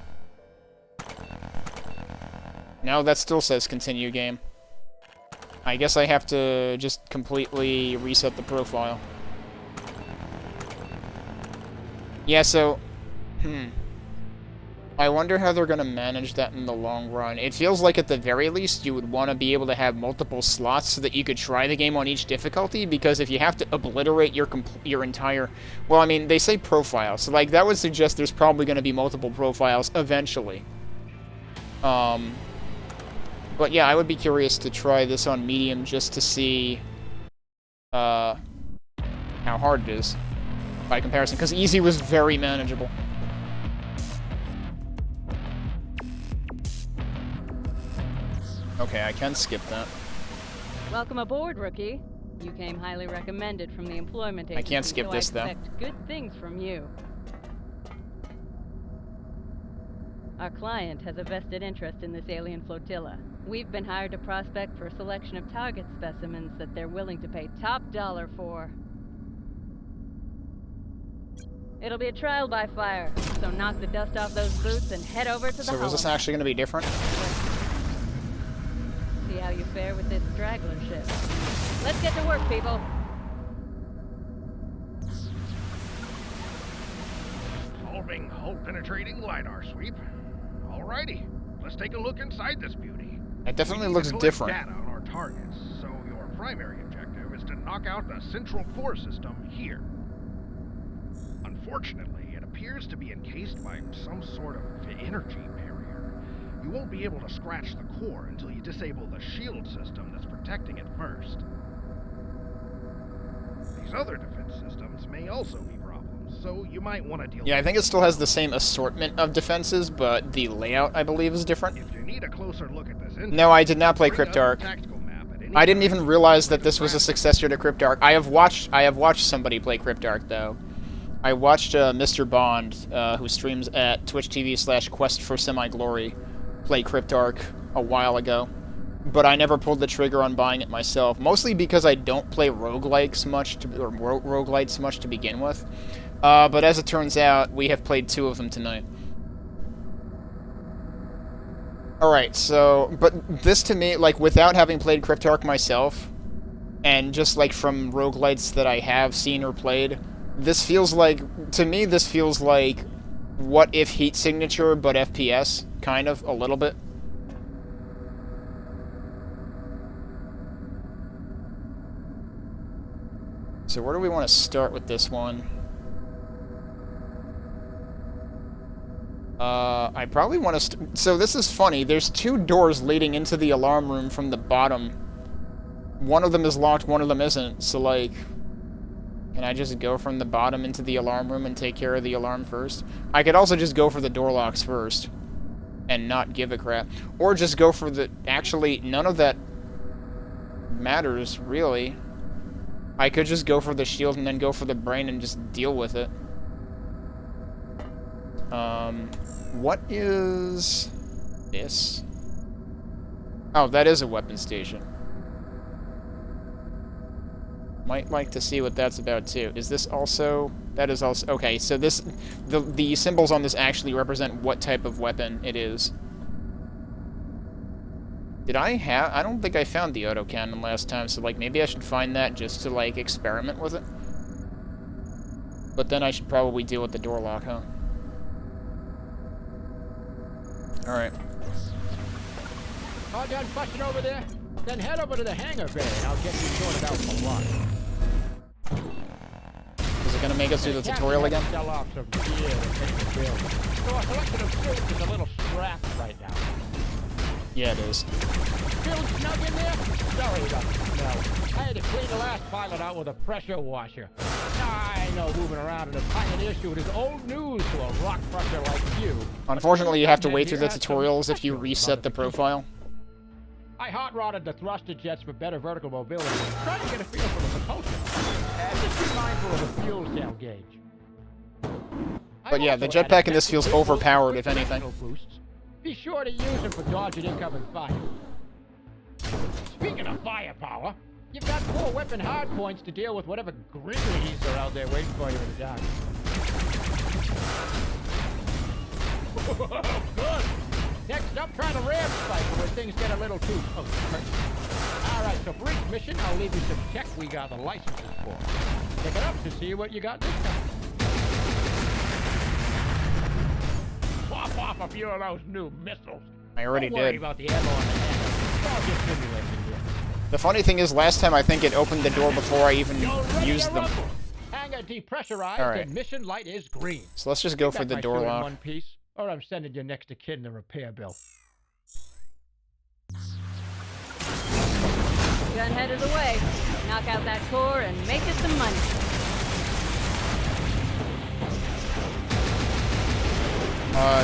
No, that still says continue game. I guess I have to just completely reset the profile. Yeah, so... I wonder how they're gonna manage that in the long run. It feels like at the very least you would want to be able to have multiple slots so that you could try the game on each difficulty, because if you have to obliterate your entire... Well, I mean, they say profile, so like that would suggest there's probably gonna be multiple profiles eventually. But yeah, I would be curious to try this on medium just to see how hard it is by comparison, because easy was very manageable. Okay, I can skip that. Welcome aboard, rookie. You came highly recommended from the employment agency. I can't skip so this, I though. expect good things from you. Our client has a vested interest in this alien flotilla. We've been hired to prospect for a selection of target specimens that they're willing to pay top dollar for. It'll be a trial by fire, so knock the dust off those boots and head over to the So is this Hollow. actually going to be different? See how you fare with this straggler ship. Let's get to work, people. Solving hull-penetrating LiDAR sweep. Alrighty, let's take a look inside this beauty. It definitely We need looks to collect different. data on our targets, so your primary objective is to knock out the central core system here. Unfortunately, it appears to be encased by some sort of energy barrier. You won't be able to scratch the core until you disable the shield system that's protecting it first. These other defense systems may also be problems, so you might want to deal Yeah, I with think it still has the same assortment of defenses, but the layout, I believe, is different. If you need a closer look at this No, I did not play bring up Cryptark. the tactical map at any I didn't time. even realize that this was a successor to Cryptark. I have watched somebody play Cryptark, though. I watched Mr. Bond, who streams at twitch.tv/quest4semiglory, play Cryptark a while ago. But I never pulled the trigger on buying it myself, mostly because I don't play roguelites much, roguelites much to begin with. But as it turns out, we have played 2 of them tonight. Alright, so, but this to me, like, without having played Cryptark myself, and just, like, from roguelites that I have seen or played, this feels like, to me, this feels like what if Heat Signature, but FPS, kind of, a little bit. So where do we want to start with this one? I probably want to... So this is funny. There's 2 doors leading into the alarm room from the bottom. One of them is locked, one of them isn't. So, like... Can I just go from the bottom into the alarm room and take care of the alarm first? I could also just go for the door locks first. And not give a crap. Or just go for the... Actually, none of that matters, really. I could just go for the shield and then go for the brain and just deal with it. What is this? Oh, that is a weapon station. Might like to see what that's about, too. Is this also... That is also... Okay, so this... The symbols on this actually represent what type of weapon it is. Did I have... I don't think I found the autocannon last time, so, like, maybe I should find that just to, like, experiment with it. But then I should probably deal with the door lock, huh? Alright. All done fussing over there? Then head over to the hangar bay and I'll get you sorted out for lunch. Is it gonna make us do the tutorial again? Sell off some gear and pay the bill. So our selection of suits is a little strapped right now. Yeah, it is. Feeling snug in there? Sorry about the smell. I had to clean the last pilot out with a pressure washer. I know moving around in a pioneer suit is old news to a rock crusher like you. Unfortunately, you have to wait through the tutorials if you reset the profile. I hot-rodded the thruster jets for better vertical mobility, trying to get a feel for the propulsion. Just be mindful of the fuel cell gauge. But yeah, the jetpack in this feels overpowered, if anything. Boosts. Be sure to use them for dodging incoming fire. Speaking of firepower, you've got 4 weapon hardpoints to deal with whatever grizzlies are out there waiting for you in the dark. Good! Next up, try the ram cycle where things get a little too close. Alright, so for each mission, I'll leave you some check we got the licenses for. Pick it up to see what you got this time. Swap off a few of those new missiles. I already Don't worry did. about the ammo on the hand. It's all just simulation here. The funny thing is, last time I think it opened the door before I even used them. Hangar depressurized Alright. and mission light is green. So let's just go for the Got my door suit in lock. one piece, or I'm sending you next to kin the repair bill. Gunhead is away. Knock out that core and make us some money.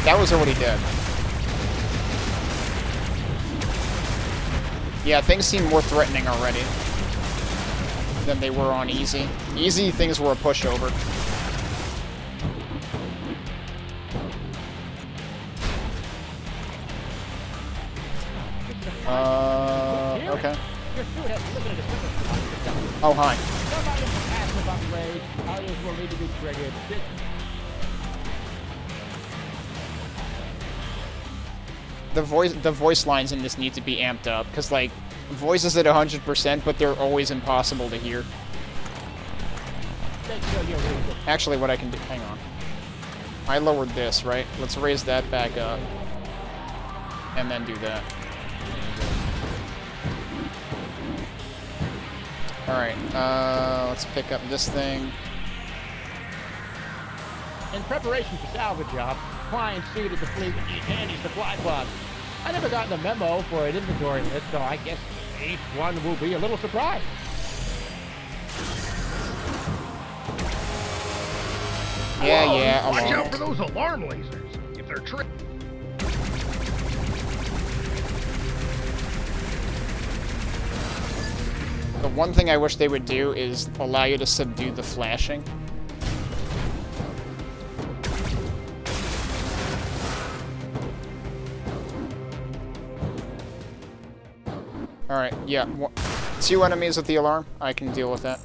That was already dead. Yeah, things seem more threatening already than they were on easy. Easy, things were a pushover. Okay. Your suit has limited equipment. Oh, hi. Some items are passive upgrades, others will need to be triggered. The voice lines in this need to be amped up, because, like, voices at 100%, but they're always impossible to hear. Actually, what I can do... Hang on. I lowered this, right? Let's raise that back up. And then do that. Alright, let's pick up this thing. In preparation for salvage job, clients seeded the fleet with these handy supply pods. I never got the memo for an inventory list, so I guess each one will be a little surprised. Yeah, Watch alarm. out for those alarm lasers. If they're The one thing I wish they would do is allow you to subdue the flashing. Alright, yeah. 2 enemies with the alarm. I can deal with that.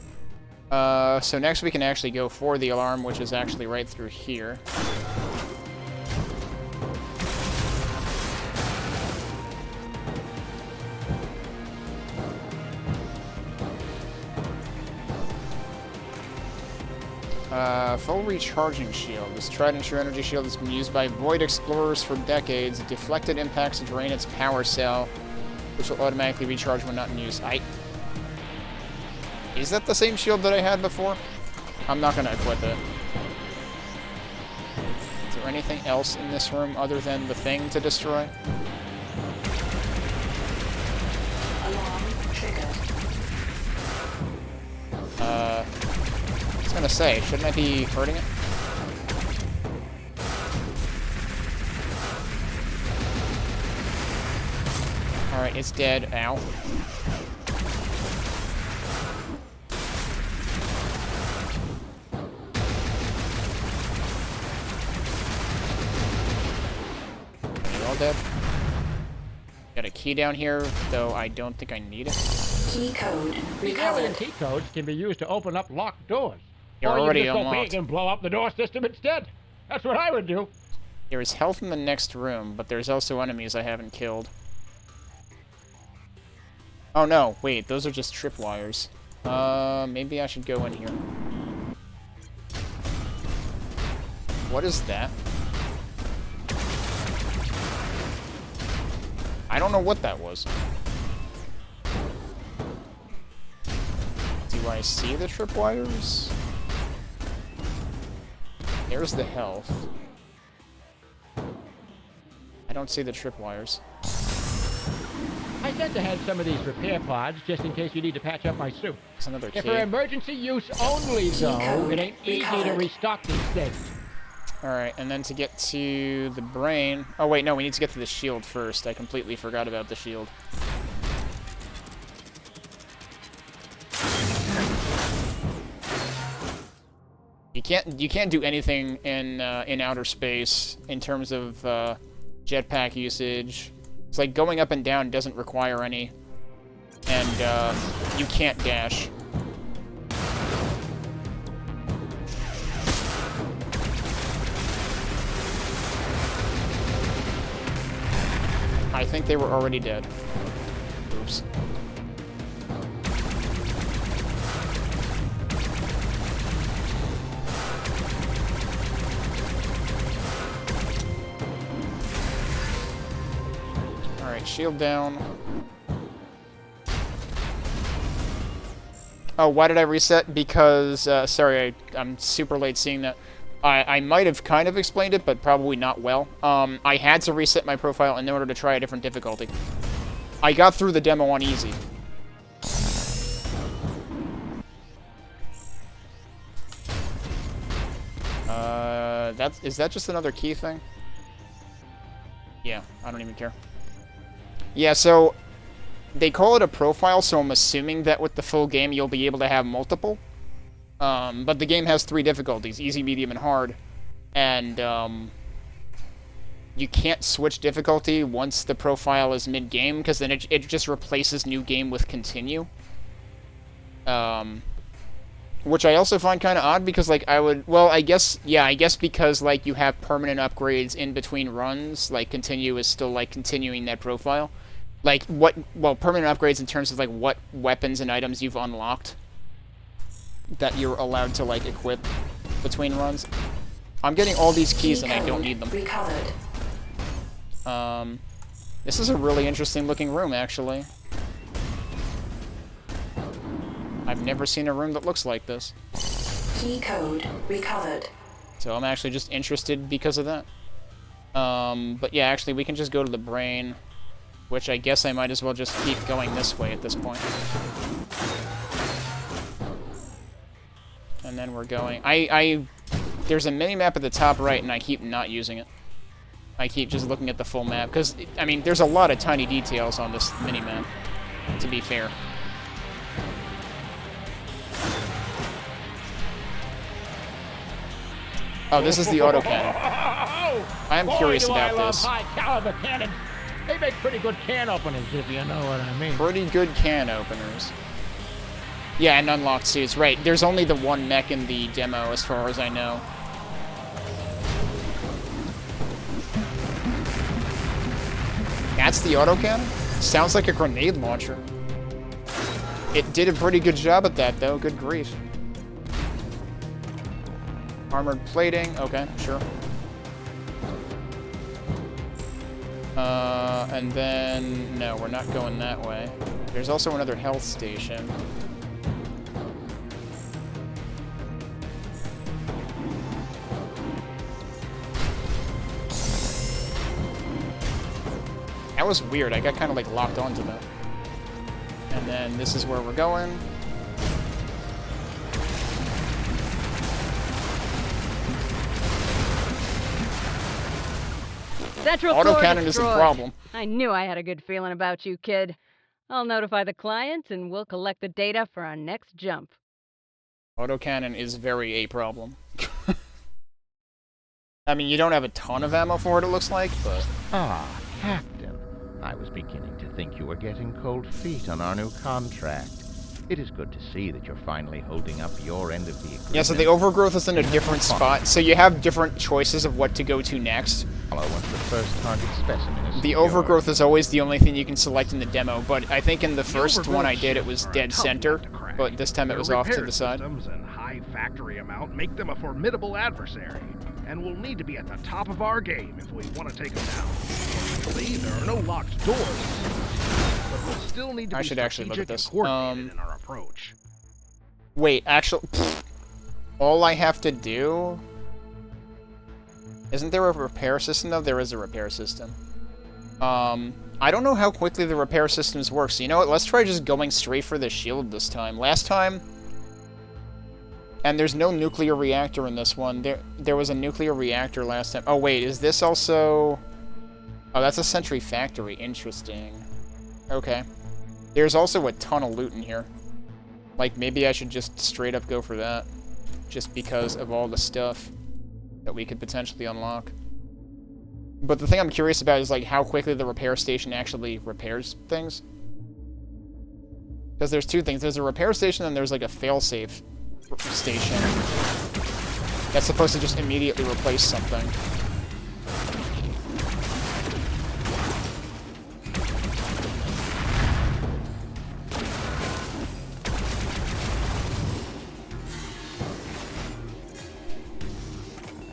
So next we can actually go for the alarm, which is actually right through here. Full recharging shield. This tried and true energy shield has been used by Void Explorers for decades. Deflected impacts drain its power cell, which will automatically recharge when not in use. Is that the same shield that I had before? I'm not going to equip it. Is there anything else in this room other than the thing to destroy? Alarm triggered. I was going to say, shouldn't I be hurting it? Alright, it's dead. Ow. You're all dead. Got a key down here, though I don't think I need it. Key code The alien recovered. key codes can be used to open up locked doors. You're or you already can just go unlocked. big and blow up the door system instead. That's what I would do. There is health in the next room, but there's also enemies I haven't killed. Oh no, wait, those are just tripwires. Maybe I should go in here. What is that? don't know what that was. Do I see the tripwires? There's the health. I don't see the tripwires. I sent ahead some of these repair pods just in case you need to patch up my suit. It's another key. If for emergency use only, though, it ain't easy to restock these things. Alright, and then to get to the brain... Oh, wait, no, we need to get to the shield first. I completely forgot about the shield. You can't do anything in outer space in terms of jetpack usage. It's like going up and down doesn't require any, and you can't dash. I think they were already dead. Oops. Alright, shield down. Oh, why did I reset? Because, sorry, I'm super late seeing that. I might have kind of explained it, but probably not well. I had to reset my profile in order to try a different difficulty. I got through the demo on easy. Is that just another key thing? Yeah, I don't even care. Yeah, so they call it a profile, so I'm assuming that with the full game you'll be able to have multiple. But the game has 3 difficulties, easy, medium, and hard. And you can't switch difficulty once the profile is mid-game, because then it just replaces new game with continue. Which I also find kind of odd, because, like, I guess because, like, you have permanent upgrades in between runs, like, continue is still, like, continuing that profile. Like, permanent upgrades in terms of, like, what weapons and items you've unlocked that you're allowed to, like, equip between runs. I'm getting all these keys and I don't need them. Recovered. This is a really interesting looking room, actually. I've never seen a room that looks like this. Key code recovered. So I'm actually just interested because of that. But yeah, actually, we can just go to the brain, which I guess I might as well just keep going this way at this point. And then we're going... There's a mini-map at the top right, and I keep not using it. I keep just looking at the full map, because, I mean, there's a lot of tiny details on this mini-map, to be fair. Oh, this is the autocannon. I am curious about this. High-caliber cannons. They make pretty good can openers, if you know what I mean. Pretty good can openers. Yeah, and unlocked suits. Right, there's only the one mech in the demo, as far as I know. That's the autocannon? Sounds like a grenade launcher. It did a pretty good job at that, though. Good grief. Armored plating. Okay, sure. And then... No, we're not going that way. There's also another health station. That was weird. I got kind of like locked onto that. And then this is where we're going. Central Autocannon is a problem. I knew I had a good feeling about you, kid. I'll notify the client, and we'll collect the data for our next jump. Autocannon is very a problem. I mean, you don't have a ton of ammo for it, it looks like, but... Ah, Captain. I was beginning to think you were getting cold feet on our new contract. It is good to see that you're finally holding up your end of the agreement. Yeah, so the overgrowth is in a different spot, so you have different choices of what to go to next. Once the first target specimen is the overgrowth is always the only thing you can select in the demo, but I think in the first one I did, it was dead center, but this time it was off to the side. And high high factory amount make them a formidable adversary, and we'll need to be at the top of our game if we want to take them down. See, there are no locked doors, but we'll still need to I be should actually look at strategic this. and coordinated in our approach. Wait, actually, all I have to do... Isn't there a repair system, though? There is a repair system. I don't know how quickly the repair systems work, so you know what? Let's try just going straight for the shield this time. Last time... And there's no nuclear reactor in this one. There was a nuclear reactor last time. Oh, wait, is this also... Oh, that's a Sentry Factory. Interesting. Okay. There's also a ton of loot in here. Like, maybe I should just straight up go for that. Just because of all the stuff that we could potentially unlock. But the thing I'm curious about is, like, how quickly the repair station actually repairs things. Because there's two things. There's a repair station and there's, like, a failsafe station. That's supposed to just immediately replace something.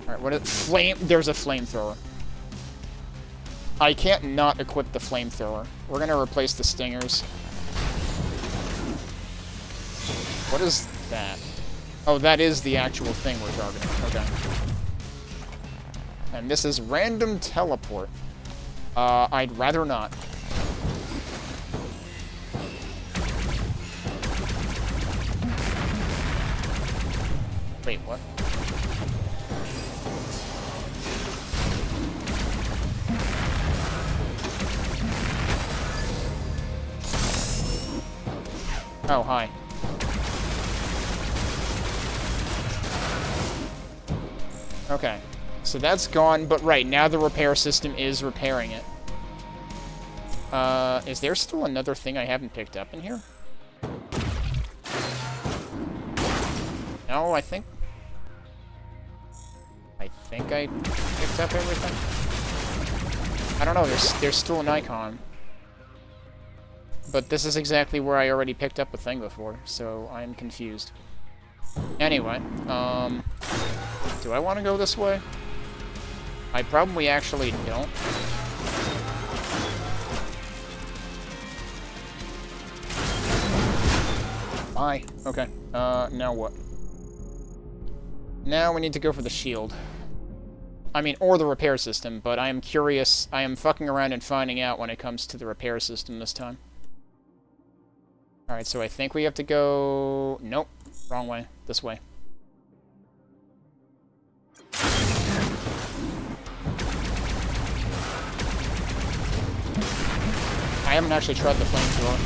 Alright, what is... There's a flamethrower. I can't not equip the flamethrower. We're gonna replace the stingers. What is that? Oh, that is the actual thing we're targeting. Okay. And this is random teleport. I'd rather not. Wait, what? Oh, hi. Okay. So that's gone, but right, now the repair system is repairing it. Is there still another thing I haven't picked up in here? No, I think I picked up everything. I don't know, there's still an icon. But this is exactly where I already picked up a thing before, so I'm confused. Anyway, do I want to go this way? I probably actually don't. Bye. Okay, now what? Now we need to go for the shield. I mean, or the repair system, but I am curious. I am fucking around and finding out when it comes to the repair system this time. Alright, so I think we have to go... Nope. Wrong way. This way. I haven't actually tried the flamethrower.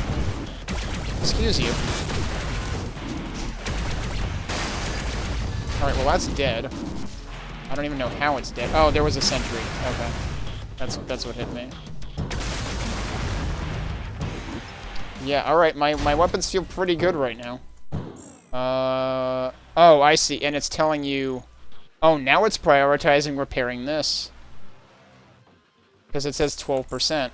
Excuse you. Alright, well that's dead. I don't even know how it's dead. Oh, there was a sentry. Okay. That's what hit me. Yeah, alright, my weapons feel pretty good right now. Oh, I see, and it's telling you... Oh, now it's prioritizing repairing this. Because it says 12%.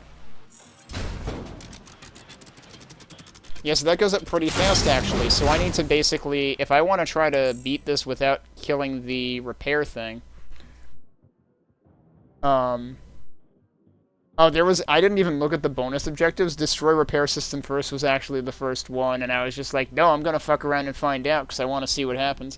Yeah, so that goes up pretty fast, actually. So I need to basically... If I want to try to beat this without killing the repair thing... Oh, there was... I didn't even look at the bonus objectives. Destroy repair system first was actually the first one, and I was just like, no, I'm gonna fuck around and find out, because I want to see what happens.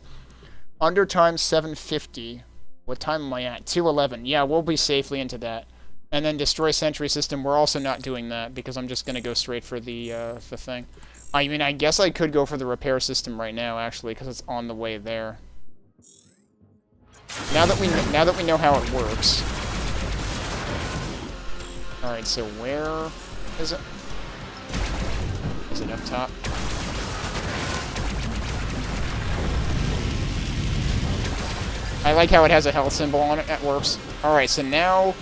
Under time 750. What time am I at? 211. Yeah, we'll be safely into that. And then destroy sentry system, we're also not doing that, because I'm just gonna go straight for the thing. I mean, I guess I could go for the repair system right now, actually, because it's on the way there. Now that we know how it works... Alright, so where is it? Is it up top? I like how it has a health symbol on it. That works. Alright, so now...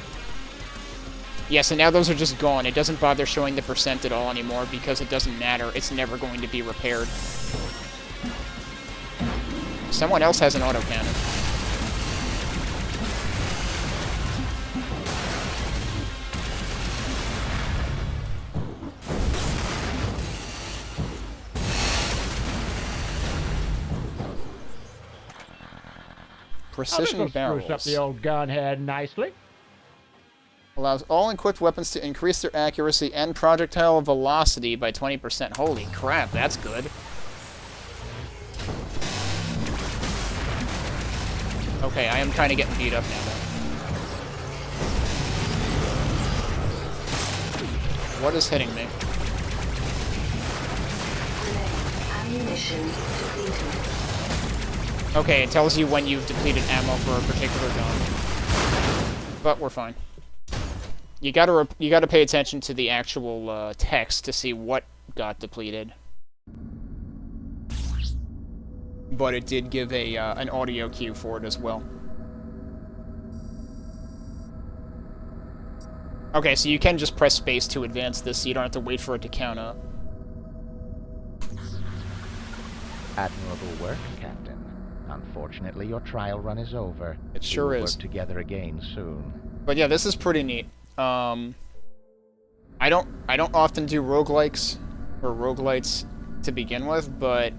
Yeah, so now those are just gone. It doesn't bother showing the percent at all anymore because it doesn't matter. It's never going to be repaired. Someone else has an autocannon. precision Spruce up barrels. the old gunhead nicely. Allows all equipped weapons to increase their accuracy and projectile velocity by 20%. Holy crap, that's good. Okay, I am kind of getting beat up now, though. What is hitting me? Ammunition depleted. Okay, it tells you when you've depleted ammo for a particular gun. But we're fine. You gotta pay attention to the actual text to see what got depleted. But it did give a an audio cue for it as well. Okay, so you can just press space to advance this, so you don't have to wait for it to count up. Admirable work, Captain. Unfortunately, your trial run is over. It sure We'll is. work together again soon. But yeah, this is pretty neat. I don't often do roguelikes or roguelites to begin with, but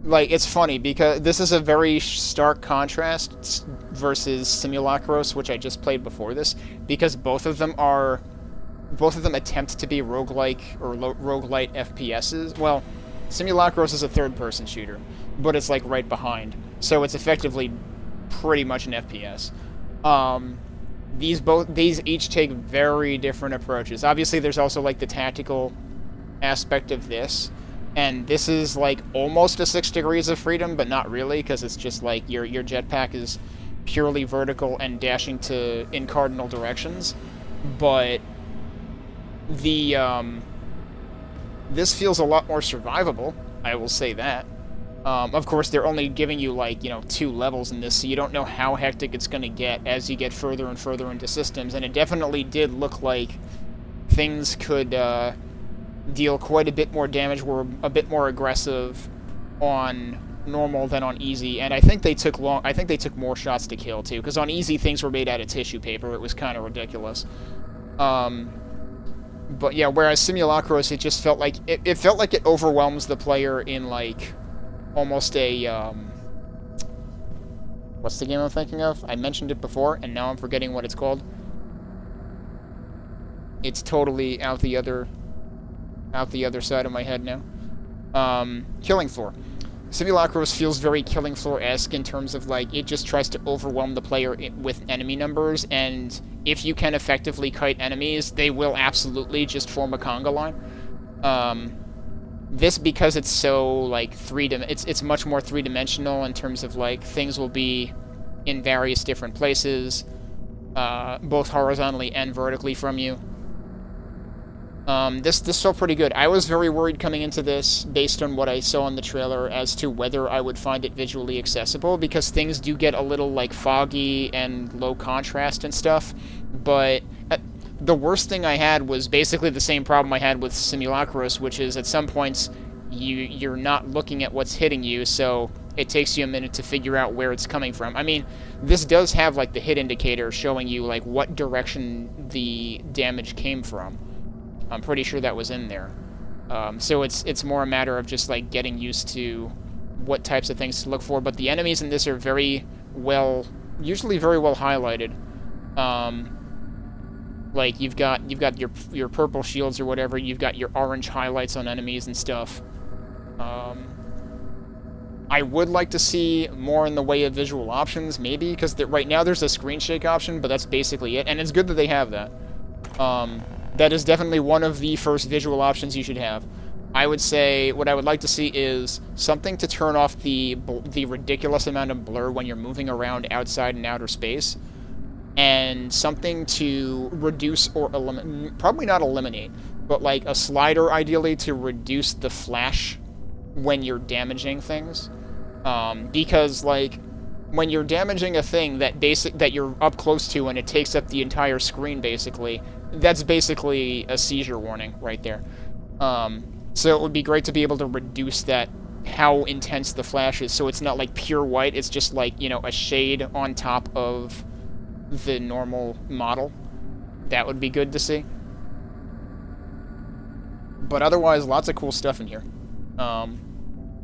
like it's funny because this is a very stark contrast versus Simulacros, which I just played before this, because both of them attempt to be roguelike or roguelite FPSs. Well, Simulacros is a third-person shooter, but it's like right behind, so it's effectively pretty much an FPS. These each take very different approaches. Obviously, there's also like the tactical aspect of this, and this is like almost a 6 degrees of freedom, but not really, because it's just like your jetpack is purely vertical and dashing in cardinal directions. But the this feels a lot more survivable, I will say that. Of course, they're only giving you, like, 2 levels in this, so you don't know how hectic it's going to get as you get further and further into systems, and it definitely did look like things could deal quite a bit more damage, were a bit more aggressive on normal than on easy, and I think they took more shots to kill, too, because on easy things were made out of tissue paper. It was kind of ridiculous. But yeah, whereas Simulacros, it just felt like it felt like it overwhelms the player in, like, almost a, what's the game I'm thinking of? I mentioned it before, and now I'm forgetting what it's called. It's totally out the other side of my head now. Killing Floor. Simulacros feels very Killing Floor-esque in terms of, like, it just tries to overwhelm the player with enemy numbers, and if you can effectively kite enemies, they will absolutely just form a conga line. This, because it's so, like, it's much more three-dimensional in terms of, like, things will be in various different places, both horizontally and vertically from you. This felt pretty good. I was very worried coming into this, based on what I saw in the trailer, as to whether I would find it visually accessible, because things do get a little, like, foggy and low contrast and stuff, but the worst thing I had was basically the same problem I had with Simulacros, which is at some points you're not looking at what's hitting you, so it takes you a minute to figure out where it's coming from. I mean, this does have, like, the hit indicator showing you, like, what direction the damage came from. I'm pretty sure that was in there. So it's more a matter of just, like, getting used to what types of things to look for, but the enemies in this are usually very well highlighted. Like, you've got your purple shields or whatever, you've got your orange highlights on enemies and stuff. I would like to see more in the way of visual options, maybe, because right now there's a screen shake option, but that's basically it, and it's good that they have that. That is definitely one of the first visual options you should have. I would say what I would like to see is something to turn off the ridiculous amount of blur when you're moving around outside in outer space, and something to reduce or eliminate, probably not eliminate, but like a slider ideally to reduce the flash when you're damaging things. Because, like, when you're damaging a thing that you're up close to and it takes up the entire screen, basically, that's basically a seizure warning right there. So it would be great to be able to reduce that, how intense the flash is, so it's not like pure white, it's just like, a shade on top of the normal model. That would be good to see. But otherwise, lots of cool stuff in here.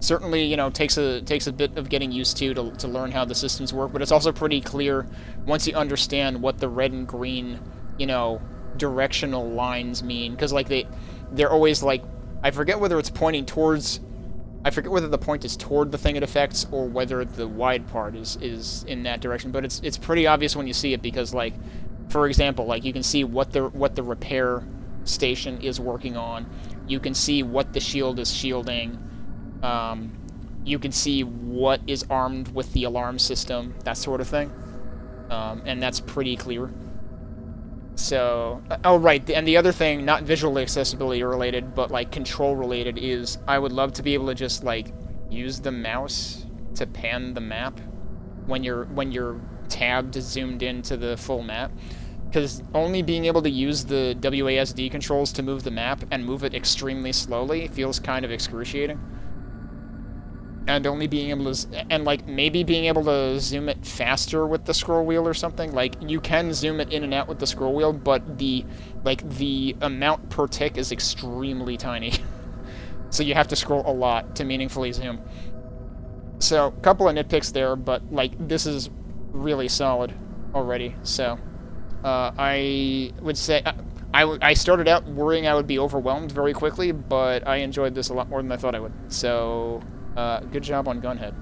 Certainly, you know, takes a bit of getting used to learn how the systems work, but it's also pretty clear once you understand what the red and green, you know, directional lines mean, because like they're always like, I forget whether it's pointing towards, I forget whether the point is toward the thing it affects or whether the wide part is in that direction, but it's pretty obvious when you see it, because like, for example, like you can see what the repair station is working on, you can see what the shield is shielding. You can see what is armed with the alarm system, that sort of thing. And that's pretty clear. So, oh right, and the other thing, not visual accessibility related, but like control related, is I would love to be able to just like use the mouse to pan the map when you're tabbed zoomed into the full map. Because only being able to use the WASD controls to move the map and move it extremely slowly feels kind of excruciating. And only being able to, and like maybe being able to zoom it faster with the scroll wheel or something. Like you can zoom it in and out with the scroll wheel, but the amount per tick is extremely tiny. So you have to scroll a lot to meaningfully zoom. So a couple of nitpicks there, but like this is really solid already. So I would say I started out worrying I would be overwhelmed very quickly, but I enjoyed this a lot more than I thought I would. So good job on Gunhead.